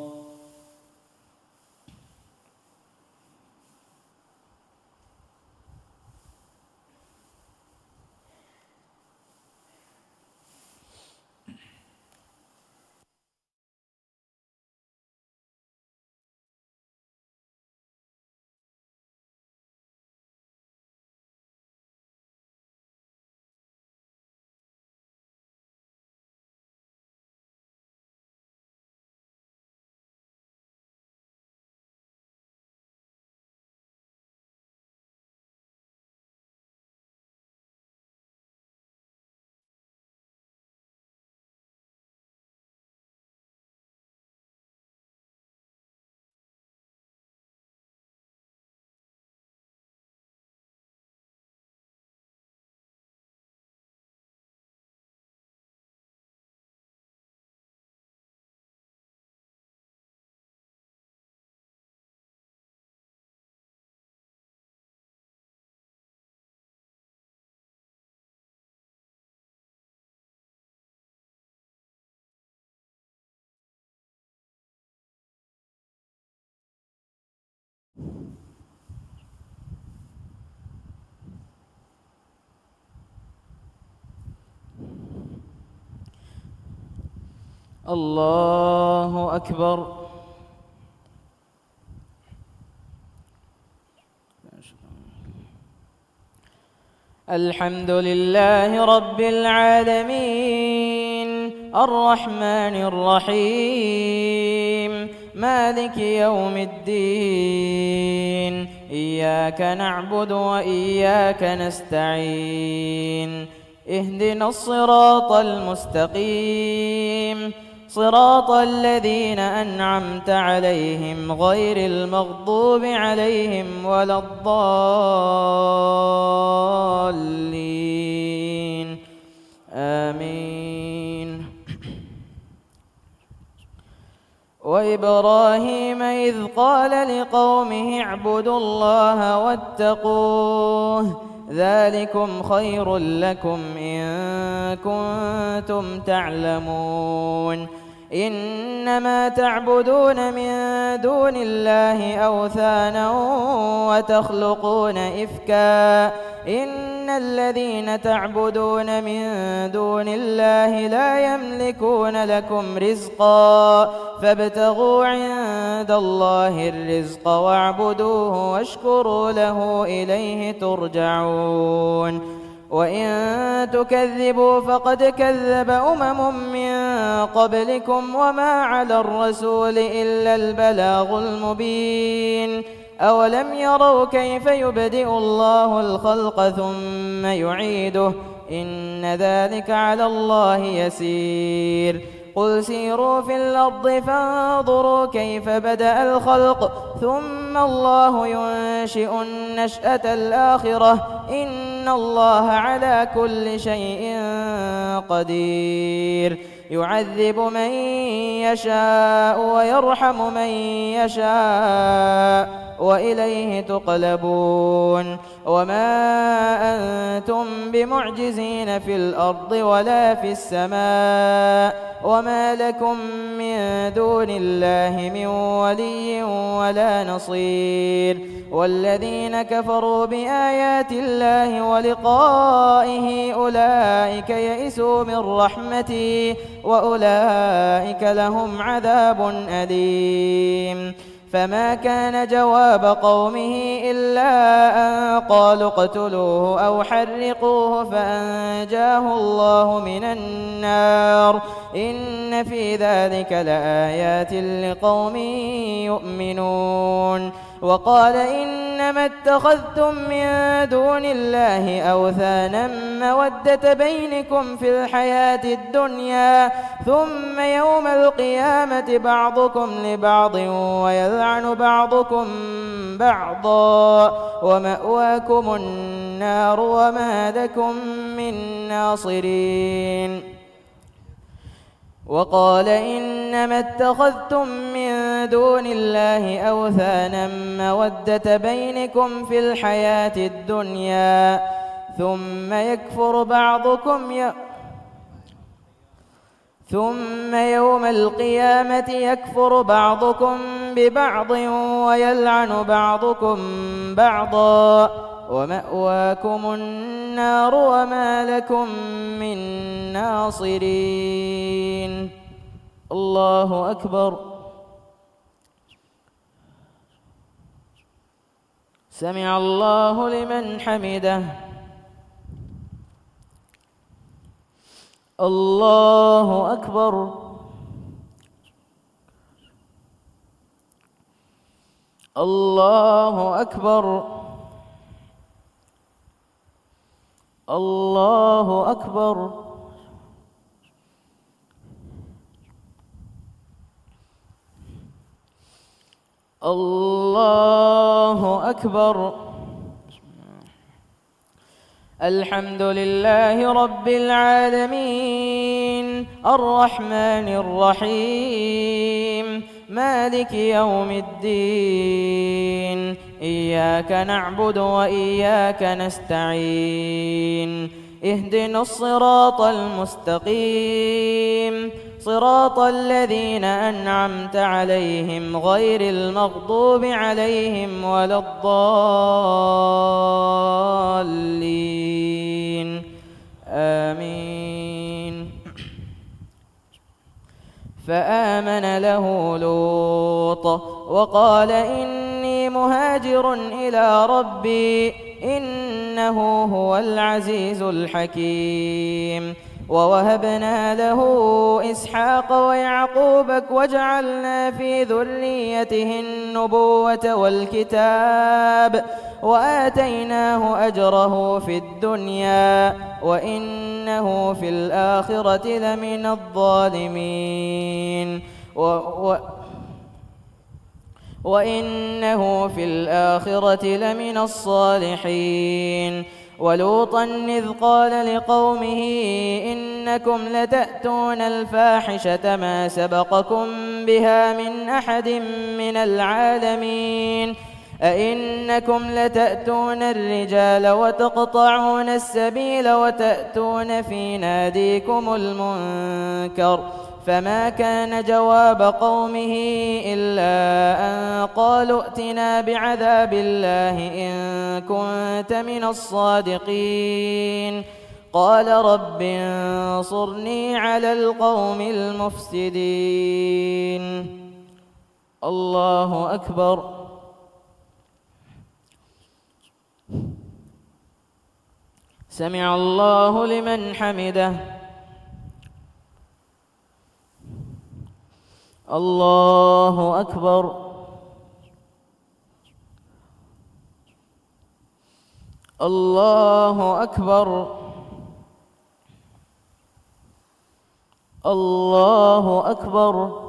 S4: الله أكبر. الحمد لله رب العالمين الرحمن الرحيم مالك يوم الدين إياك نعبد وإياك نستعين اهدنا الصراط المستقيم صراط الذين أنعمت عليهم غير المغضوب عليهم ولا الضالين آمين. وإذ وإبراهيم إذ قال لقومه اعبدوا الله واتقوه ذلكم خير لكم إن كنتم تعلمون إنما تعبدون من دون الله أوثانا وتخلقون إفكا إن الذين تعبدون من دون الله لا يملكون لكم رزقا فابتغوا عند الله الرزق واعبدوه واشكروا له إليه ترجعون وإن تكذبوا فقد كذب من قبلكم وما على الرسول إلا البلاغ المبين أولم يروا كيف يبدئ الله الخلق ثم يعيده إن ذلك على الله يسير قل سيروا في الأرض فانظروا كيف بدأ الخلق ثم الله ينشئ النشأة الآخرة إن الله على كل شيء قدير يعذب من يشاء ويرحم من يشاء وإليه تقلبون وما أنتم بمعجزين في الأرض ولا في السماء وما لكم من دون الله من ولي ولا نصير والذين كفروا بآيات الله ولقائه أولئك يئسوا من رحمتي وأولئك لهم عذاب أليم فما كان جواب قومه إلا أن قالوا اقتلوه أو حرقوه فأنجاه الله من النار إن في ذلك لآيات لقوم يؤمنون وقال إنما اتخذتم من دون الله أوثانا مودة بينكم في الحياة الدنيا ثم يوم القيامة بعضكم لبعض ويلعن بعضكم بعضا ومأواكم النار وما لكم من ناصرين وقال إنما اتخذتم من دون الله أوثانا مودة بينكم في الحياة الدنيا ثم يوم القيامة يكفر بعضكم ببعض ويلعن بعضكم بعضا ومأواكم النار وما لكم من ناصرين الله أكبر سمع الله لمن حمده الله أكبر الله أكبر الله أكبر الله أكبر الحمد لله رب العالمين الرحمن الرحيم مالك يوم الدين إياك نعبد وإياك نستعين اهدنا الصراط المستقيم صراط الذين أنعمت عليهم غير المغضوب عليهم ولا الضالين آمين فآمن له لوط وقال إني مهاجر إلى ربي إنه هو العزيز الحكيم ووهبنا له إسحاق ويعقوب وجعلنا في ذريته النبوة والكتاب وآتيناه أجره في الدنيا وإنه في الآخرة لمن الظالمين وإنه في الآخرة لمن الصالحين ولوطا إذ قال لقومه إنكم لتأتون الفاحشة ما سبقكم بها من أحد من العالمين أئنكم لتأتون الرجال وتقطعون السبيل وتأتون في ناديكم المنكر فما كان جواب قومه إلا أن قالوا ائتنا بعذاب الله إن كنت من الصادقين قال رب انصرني على القوم المفسدين. الله أكبر. سمع الله لمن حمده. الله أكبر. الله أكبر. الله أكبر.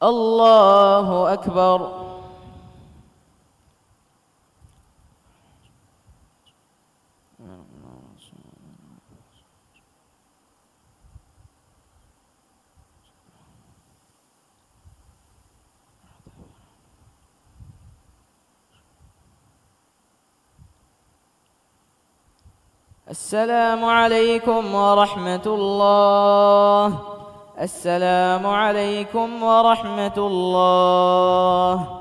S4: الله أكبر. السلام عليكم ورحمة الله. السلام عليكم ورحمة الله.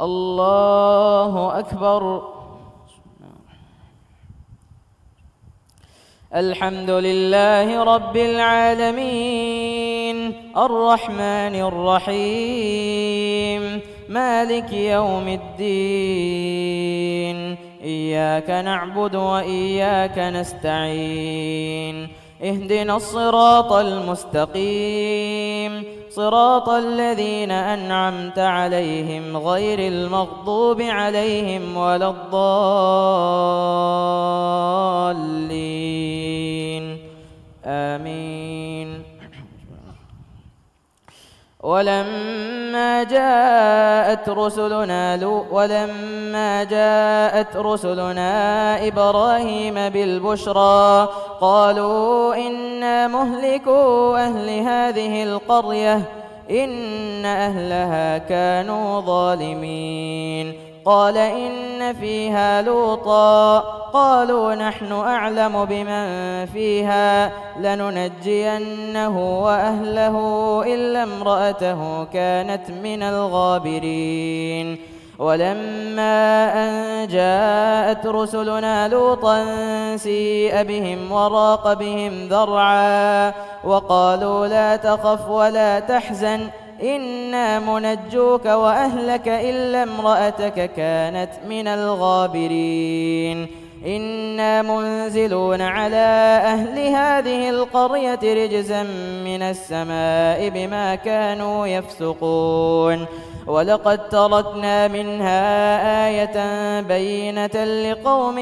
S4: الله أكبر. الحمد لله رب العالمين الرحمن الرحيم مالك يوم الدين إياك نعبد وإياك نستعين اهدنا الصراط المستقيم صراط الذين أنعمت عليهم غير المغضوب عليهم ولا الضالين آمين. ولما جاءت رسلنا إبراهيم بالبشرى قالوا إنا مهلكو أهل هذه القرية إن أهلها كانوا ظالمين قال إن فيها لوطا قالوا نحن أعلم بمن فيها لننجينه وأهله إلا امرأته كانت من الغابرين ولما أن جاءت رسلنا لوطا سيء بهم وراق بهم ذرعا وقالوا لا تخف ولا تحزن إنا منجوك وأهلك إلا امرأتك كانت من الغابرين إنا منزلون على أهل هذه القرية رجزا من السماء بما كانوا يفسقون ولقد تركنا منها آية بينة لقوم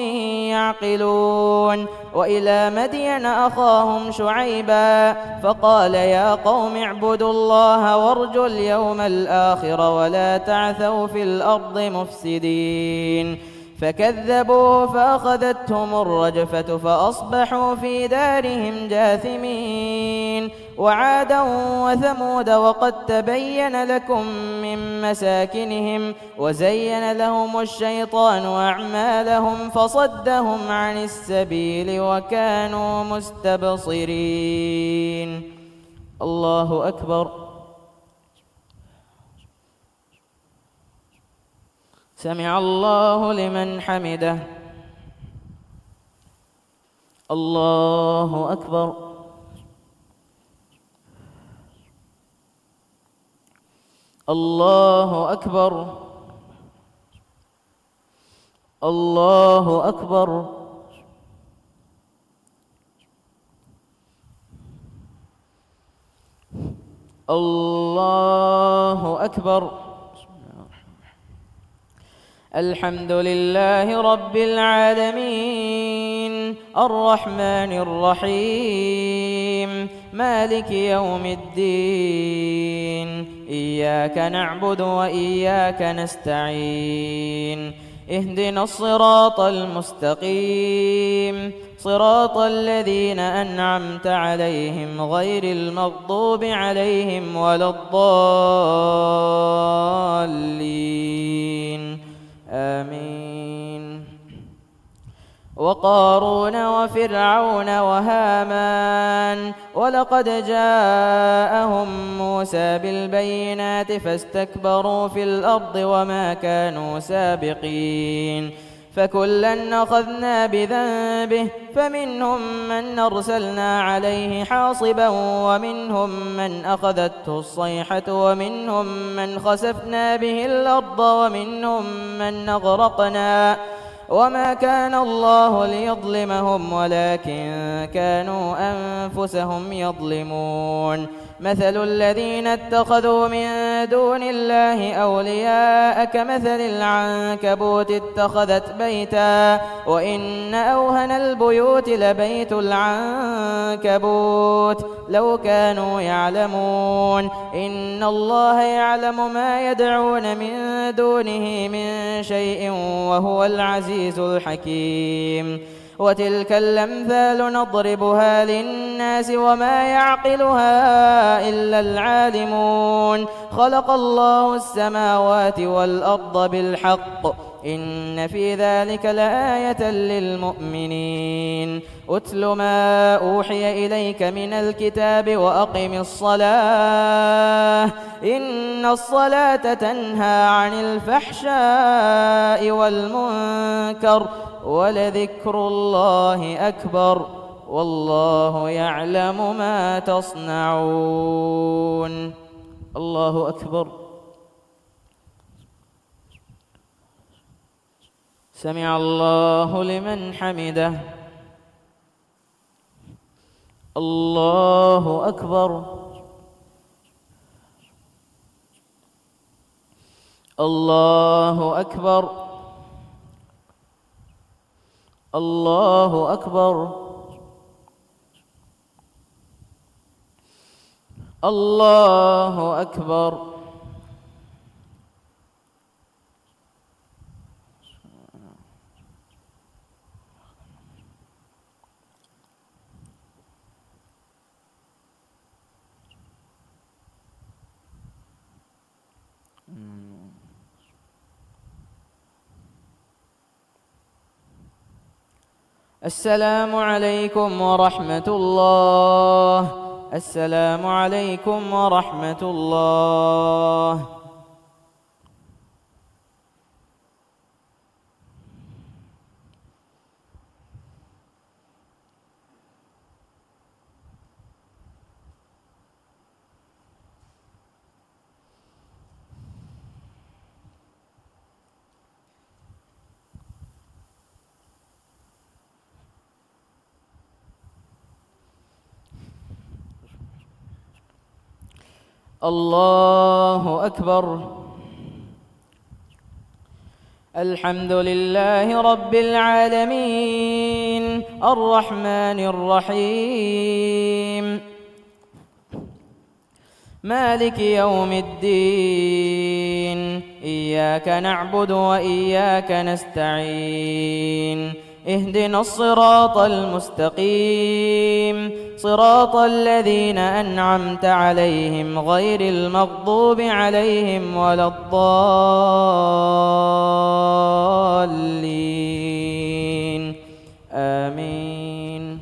S4: يعقلون وإلى مدين أخاهم شعيبا فقال يا قوم اعبدوا الله وارجوا اليوم الآخر ولا تعثوا في الأرض مفسدين فكذبوه فأخذتهم الرجفة فأصبحوا في دارهم جاثمين وعادا وثمود وقد تبين لكم من مساكنهم وزين لهم الشيطان أعمالهم فصدهم عن السبيل وكانوا مستبصرين. الله أكبر. سمع الله لمن حمده. الله أكبر. الله أكبر. الله أكبر. الله أكبر. الحمد لله رب العالمين الرحمن الرحيم مالك يوم الدين إياك نعبد وإياك نستعين اهدنا الصراط المستقيم صراط الذين أنعمت عليهم غير المغضوب عليهم ولا الضالين آمين. وقارون وفرعون وهامان ولقد جاءهم موسى بالبينات فاستكبروا في الأرض وما كانوا سابقين فكلا أخذنا بذنبه فمنهم من أرسلنا عليه حاصبا ومنهم من أخذته الصيحة ومنهم من خسفنا به الأرض ومنهم من أغرقنا وما كان الله ليظلمهم ولكن كانوا أنفسهم يظلمون. مثل الذين اتخذوا من دون الله أولياء كمثل العنكبوت اتخذت بيتا وإن أوهن البيوت لبيت العنكبوت لو كانوا يعلمون إن الله يعلم ما يدعون من دونه من شيء وهو العزيز الحكيم. وتلك الأمثال نضربها للناس وما يعقلها إلا العالمون. خلق الله السماوات والأرض بالحق إن في ذلك لآية للمؤمنين. أتل ما أوحي إليك من الكتاب وأقم الصلاة إن الصلاة تنهى عن الفحشاء والمنكر ولذكر الله أكبر والله يعلم ما تصنعون. الله أكبر. سمع الله لمن حمده. الله أكبر. الله أكبر. الله أكبر. الله أكبر. السلام عليكم ورحمة الله. السلام عليكم ورحمة الله. الله أكبر. الحمد لله رب العالمين الرحمن الرحيم مالك يوم الدين إياك نعبد وإياك نستعين اهدنا الصراط المستقيم صراط الذين أنعمت عليهم غير المغضوب عليهم ولا الضالين آمين.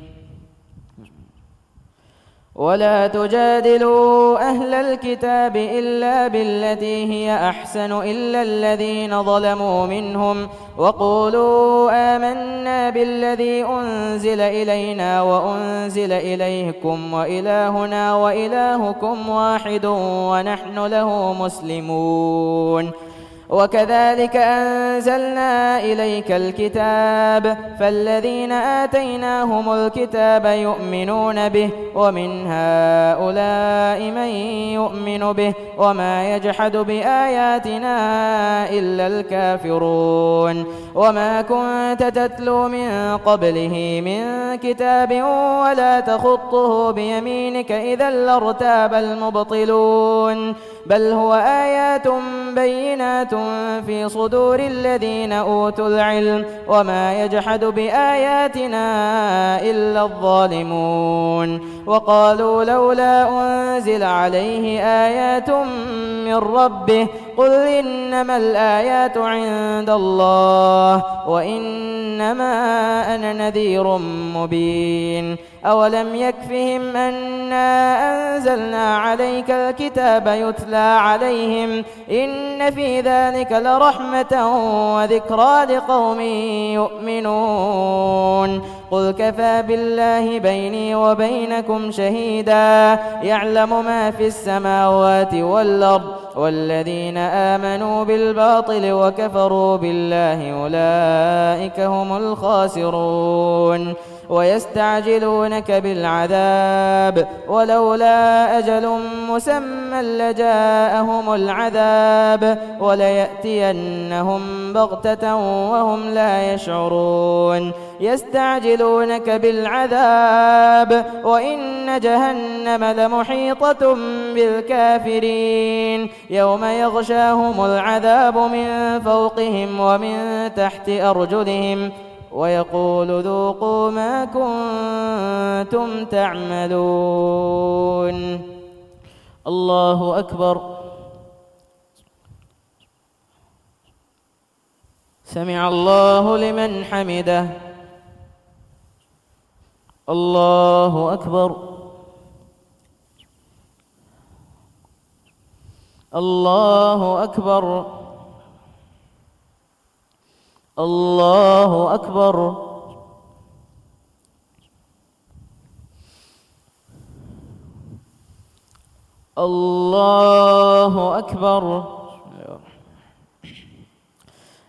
S4: ولا تجادلوا أهل الكتاب إلا بالتي هي أحسن إلا الذين ظلموا منهم وقولوا آمنا بالذي أنزل إلينا وأنزل إليكم وإلهنا وإلهكم واحد ونحن له مسلمون. وكذلك أنزلنا إليك الكتاب فالذين آتيناهم الكتاب يؤمنون به ومن هؤلاء من يؤمن به وما يجحد بآياتنا إلا الكافرون وما كنت تتلو من قبله من كتاب ولا تخطه بيمينك إذا لارتاب المبطلون بل هو آيات بينات في صدور الذين أوتوا العلم وما يجحد بآياتنا إلا الظالمون وقالوا لولا أنزل عليه آيات من ربه قل إنما الآيات عند الله وإنما أنا نذير مبين أولم يكفهم أنا أنزلنا عليك الكتاب يتلى عليهم إن في ذلك لرحمة وذكرى لقوم يؤمنون قل كفى بالله بيني وبينكم شهيدا يعلم ما في السماوات والأرض والذين آمنوا بالباطل وكفروا بالله أولئك هم الخاسرون ويستعجلونك بالعذاب ولولا أجل مسمى لجاءهم العذاب وليأتينهم بغتة وهم لا يشعرون يستعجلونك بالعذاب وإن جهنم لمحيطة بالكافرين يوم يغشاهم العذاب من فوقهم ومن تحت أرجلهم ويقول ذوقوا ما كنتم تعملون الله أكبر سمع الله لمن حمده الله أكبر الله أكبر الله أكبر الله أكبر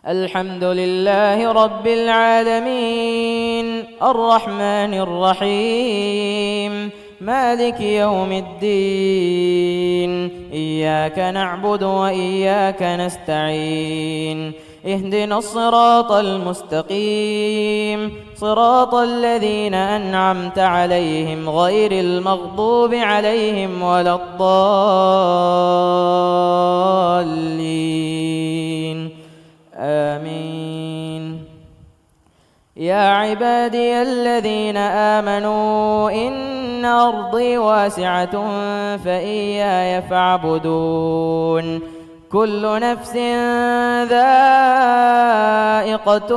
S4: الحمد لله رب العالمين الرحمن الرحيم مالك يوم الدين إياك نعبد وإياك نستعين اهدنا الصراط المستقيم صراط الذين أنعمت عليهم غير المغضوب عليهم ولا الضالين آمين يا عبادي الذين آمنوا إن أرضي واسعة فإياي فاعبدون كل نفس ذائقة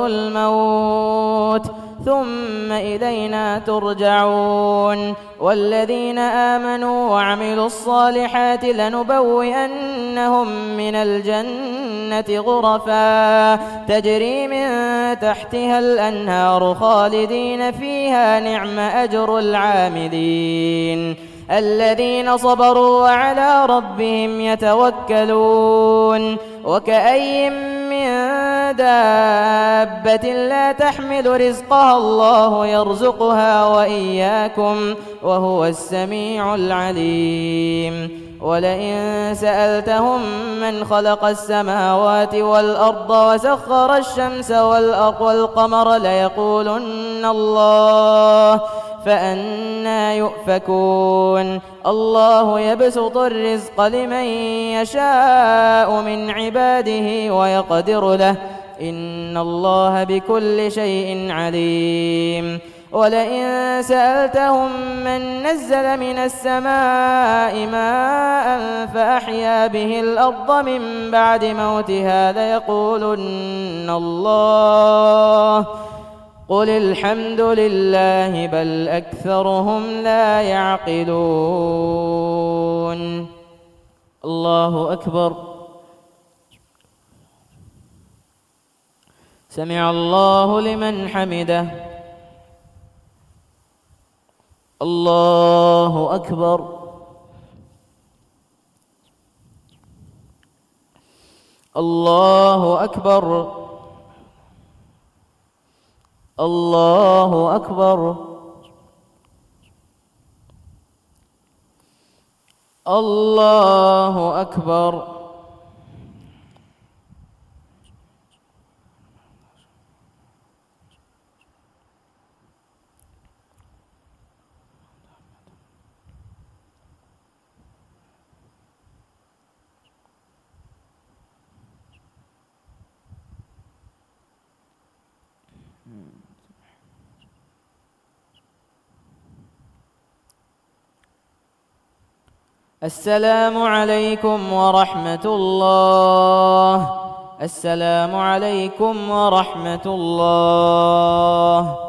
S4: الموت ثم إلينا ترجعون والذين آمنوا وعملوا الصالحات لنبوئنهم من الجنة غرفا تجري من تحتها الأنهار خالدين فيها نعم أجر العاملين الذين صبروا وعلى ربهم يتوكلون وكأي من دابة لا تحمل رزقها الله يرزقها وإياكم وهو السميع العليم ولئن سألتهم من خلق السماوات والأرض وسخر الشمس والقمر ليقولن الله فأنى يؤفكون الله يبسط الرزق لمن يشاء من عباده ويقدر له إن الله بكل شيء عليم ولئن سألتهم من نزل من السماء ماء فأحيا به الأرض من بعد موتها ليقولن الله قل الحمد لله بل أكثرهم لا يعقلون الله أكبر سمع الله لمن حمده الله أكبر الله أكبر. الله أكبر. الله أكبر. السلام عليكم ورحمة الله. السلام عليكم ورحمة الله.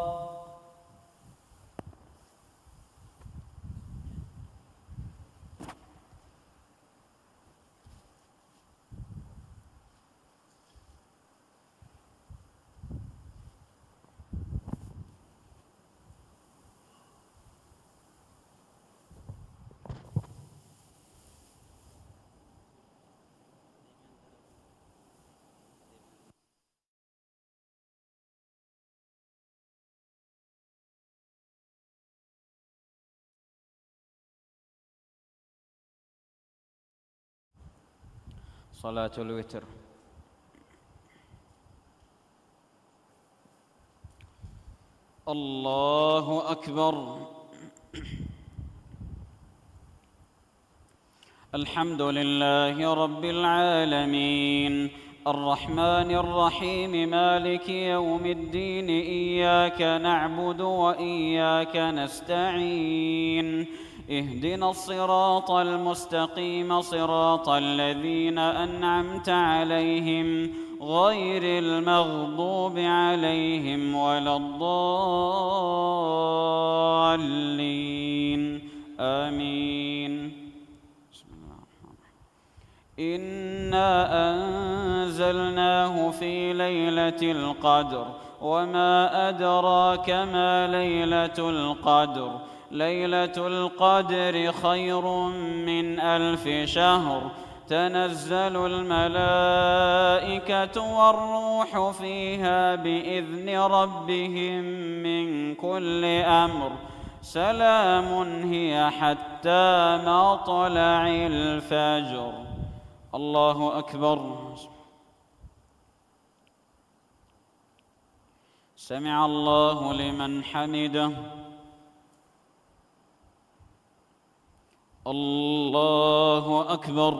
S1: صلاة الوتر. الله أكبر. الحمد لله رب العالمين الرحمن الرحيم مالك يوم الدين إياك نعبد وإياك نستعين اهدنا الصراط المستقيم صراط الذين أنعمت عليهم غير المغضوب عليهم ولا الضالين آمين. إنا أنزلناه في ليلة القدر وما أدراك ما ليلة القدر ليلة القدر خير من 1000 شهر تنزل الملائكة والروح فيها بإذن ربهم من كل أمر سلام هي حتى مطلع الفجر. الله أكبر. سمع الله لمن حمده. الله أكبر.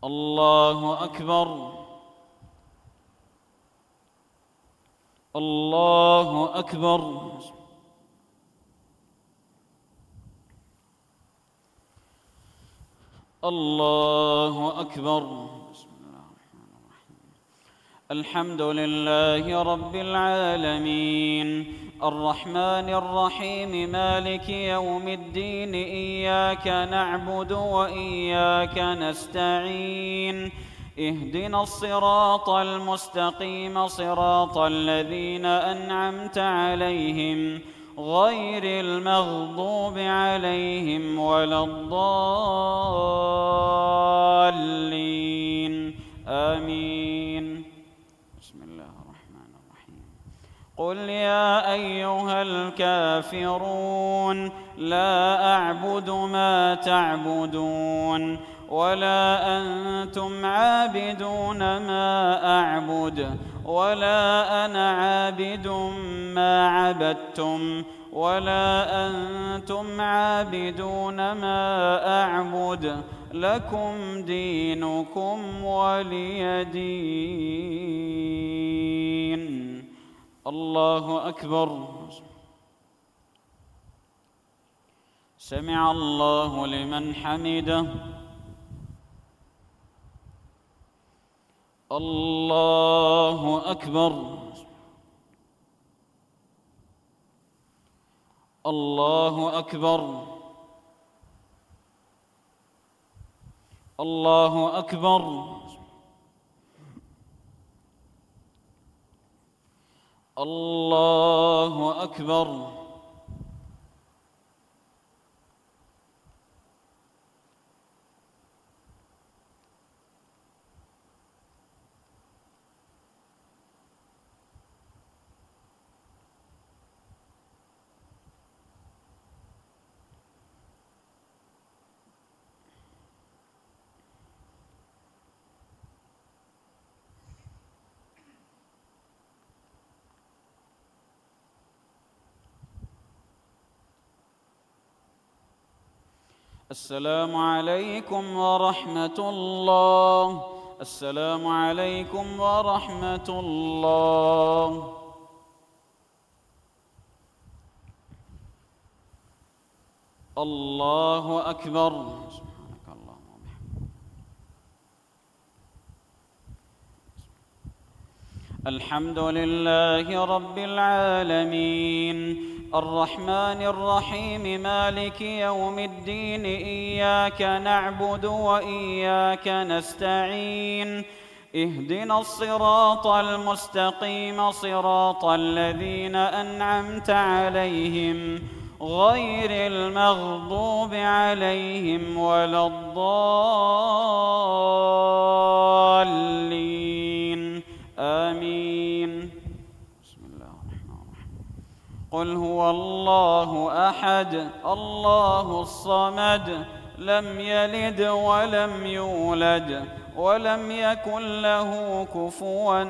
S1: الله أكبر. الله أكبر. الله أكبر. الحمد لله رب العالمين الرحمن الرحيم مالك يوم الدين إياك نعبد وإياك نستعين اهدنا الصراط المستقيم صراط الذين أنعمت عليهم غير المغضوب عليهم ولا الضالين آمين. بسم الله الرحمن الرحيم. قل يا أيها الكافرون لا أعبد ما تعبدون ولا أنتم عابدون ما أعبد ولا أنا عابد ما عبدتم ولا أنتم عابدون ما أعبد لكم دينكم ولي دين. الله أكبر. سمع الله لمن حمده. الله أكبر. الله أكبر. الله أكبر. الله أكبر. السلام عليكم ورحمة الله. السلام عليكم ورحمة الله. الله أكبر. سبحانك اللهم وبحمدك. الحمد لله رب العالمين الرحمن الرحيم مالك يوم الدين إياك نعبد وإياك نستعين اهدنا الصراط المستقيم صراط الذين أنعمت عليهم غير المغضوب عليهم ولا الضالين آمين. بسم الله الرحمن الرحيم. قل هو الله أحد الله الصمد لم يلد ولم يولد ولم يكن له كفوا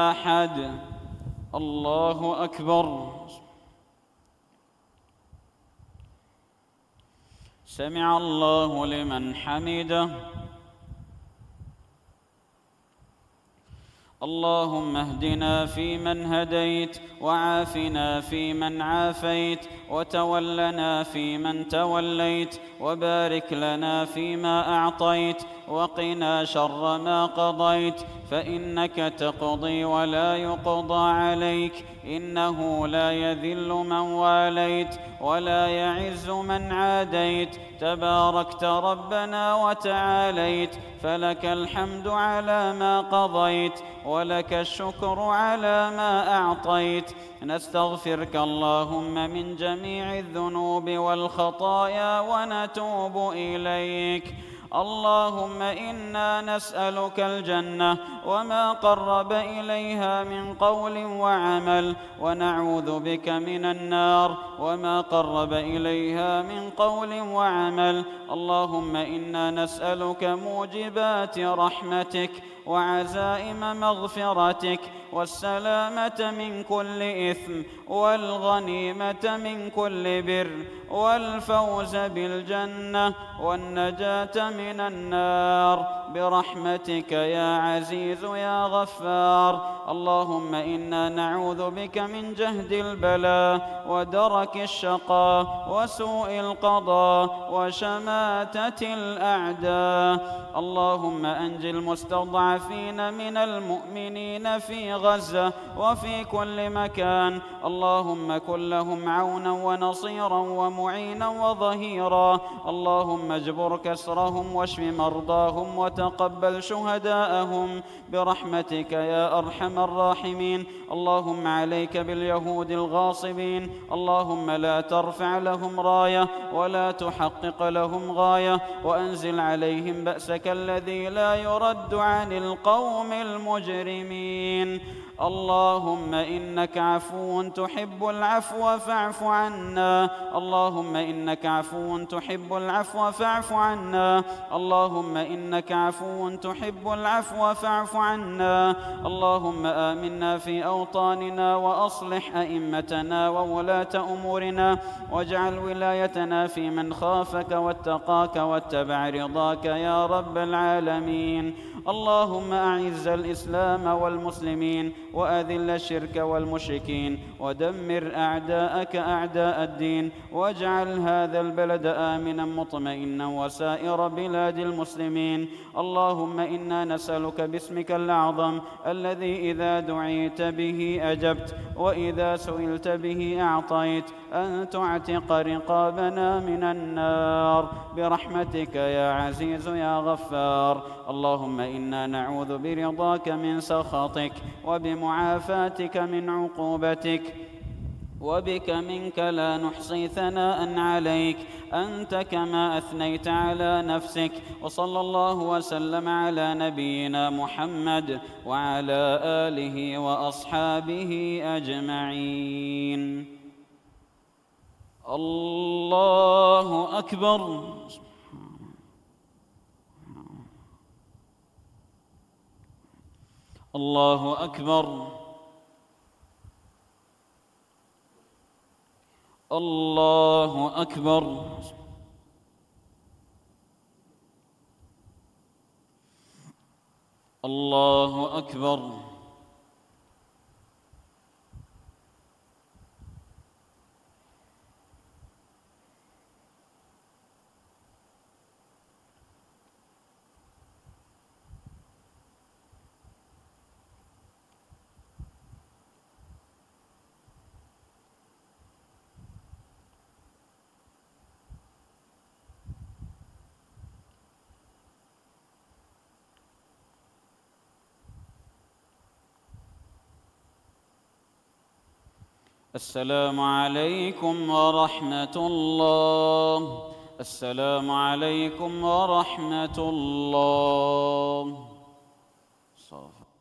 S1: أحد. الله أكبر. سمع الله لمن حمده. اللهم اهدنا فيمن هديت وعافنا فيمن عافيت وتولنا فيمن توليت وبارك لنا فيما أعطيت وقنا شر ما قضيت فإنك تقضي ولا يقضى عليك إنه لا يذل من واليت ولا يعز من عاديت تباركت ربنا وتعاليت فلك الحمد على ما قضيت ولك الشكر على ما أعطيت. نستغفرك اللهم من جميع الذنوب والخطايا ونتوب إليك. اللهم إنا نسألك الجنة وما قرب إليها من قول وعمل ونعوذ بك من النار وما قرب إليها من قول وعمل. اللهم إنا نسألك موجبات رحمتك وعزائم مغفرتك والسلامة من كل إثم والغنيمة من كل بر والفوز بالجنة والنجاة من النار برحمتك يا عزيز يا غفار. اللهم إنا نعوذ بك من جهد البلاء ودرك الشقاء وسوء القضاء وشماتة الأعداء. اللهم أنج المستضعفين من المؤمنين في غزة وفي كل مكان. اللهم كن لهم عونا ونصيرا ومعينا وظهيرا. اللهم اجبر كسرهم واشف مرضاهم وتقبل شهداءهم برحمتك يا أرحم الراحمين. اللهم عليك باليهود الغاصبين. اللهم لا ترفع لهم راية ولا تحقق لهم غاية وأنزل عليهم بأسك الذي لا يرد عن القوم المجرمين. اللهم إنك عفو تحب العفو فاعف عنا. اللهم إنك عفو تحب العفو فاعف عنا. اللهم إنك عفو تحب العفو فاعف عنا. اللهم آمنا في أوطاننا وأصلح أئمتنا وولاة أمورنا واجعل ولايتنا في من خافك واتقاك واتبع رضاك يا رب العالمين. اللهم أعز الإسلام والمسلمين وأذل الشرك والمشركين ودمر أعداءك أعداء الدين واجعل هذا البلد آمنا مطمئنا وسائر بلاد المسلمين. اللهم إنا نسألك باسمك الأعظم الذي إذا دعيت به أجبت وإذا سئلت به أعطيت أن تعتق رقابنا من النار برحمتك يا عزيز يا غفار. اللهم إنا نعوذ برضاك من سخطك وبمعافاتك من عقوبتك وبك منك لا نحصي ثناء عليك أنت كما أثنيت على نفسك. وصلى الله وسلم على نبينا محمد وعلى آله وأصحابه أجمعين. الله أكبر. الله أكبر. الله أكبر. الله أكبر. السلام عليكم ورحمة الله. السلام عليكم ورحمة الله. صافي.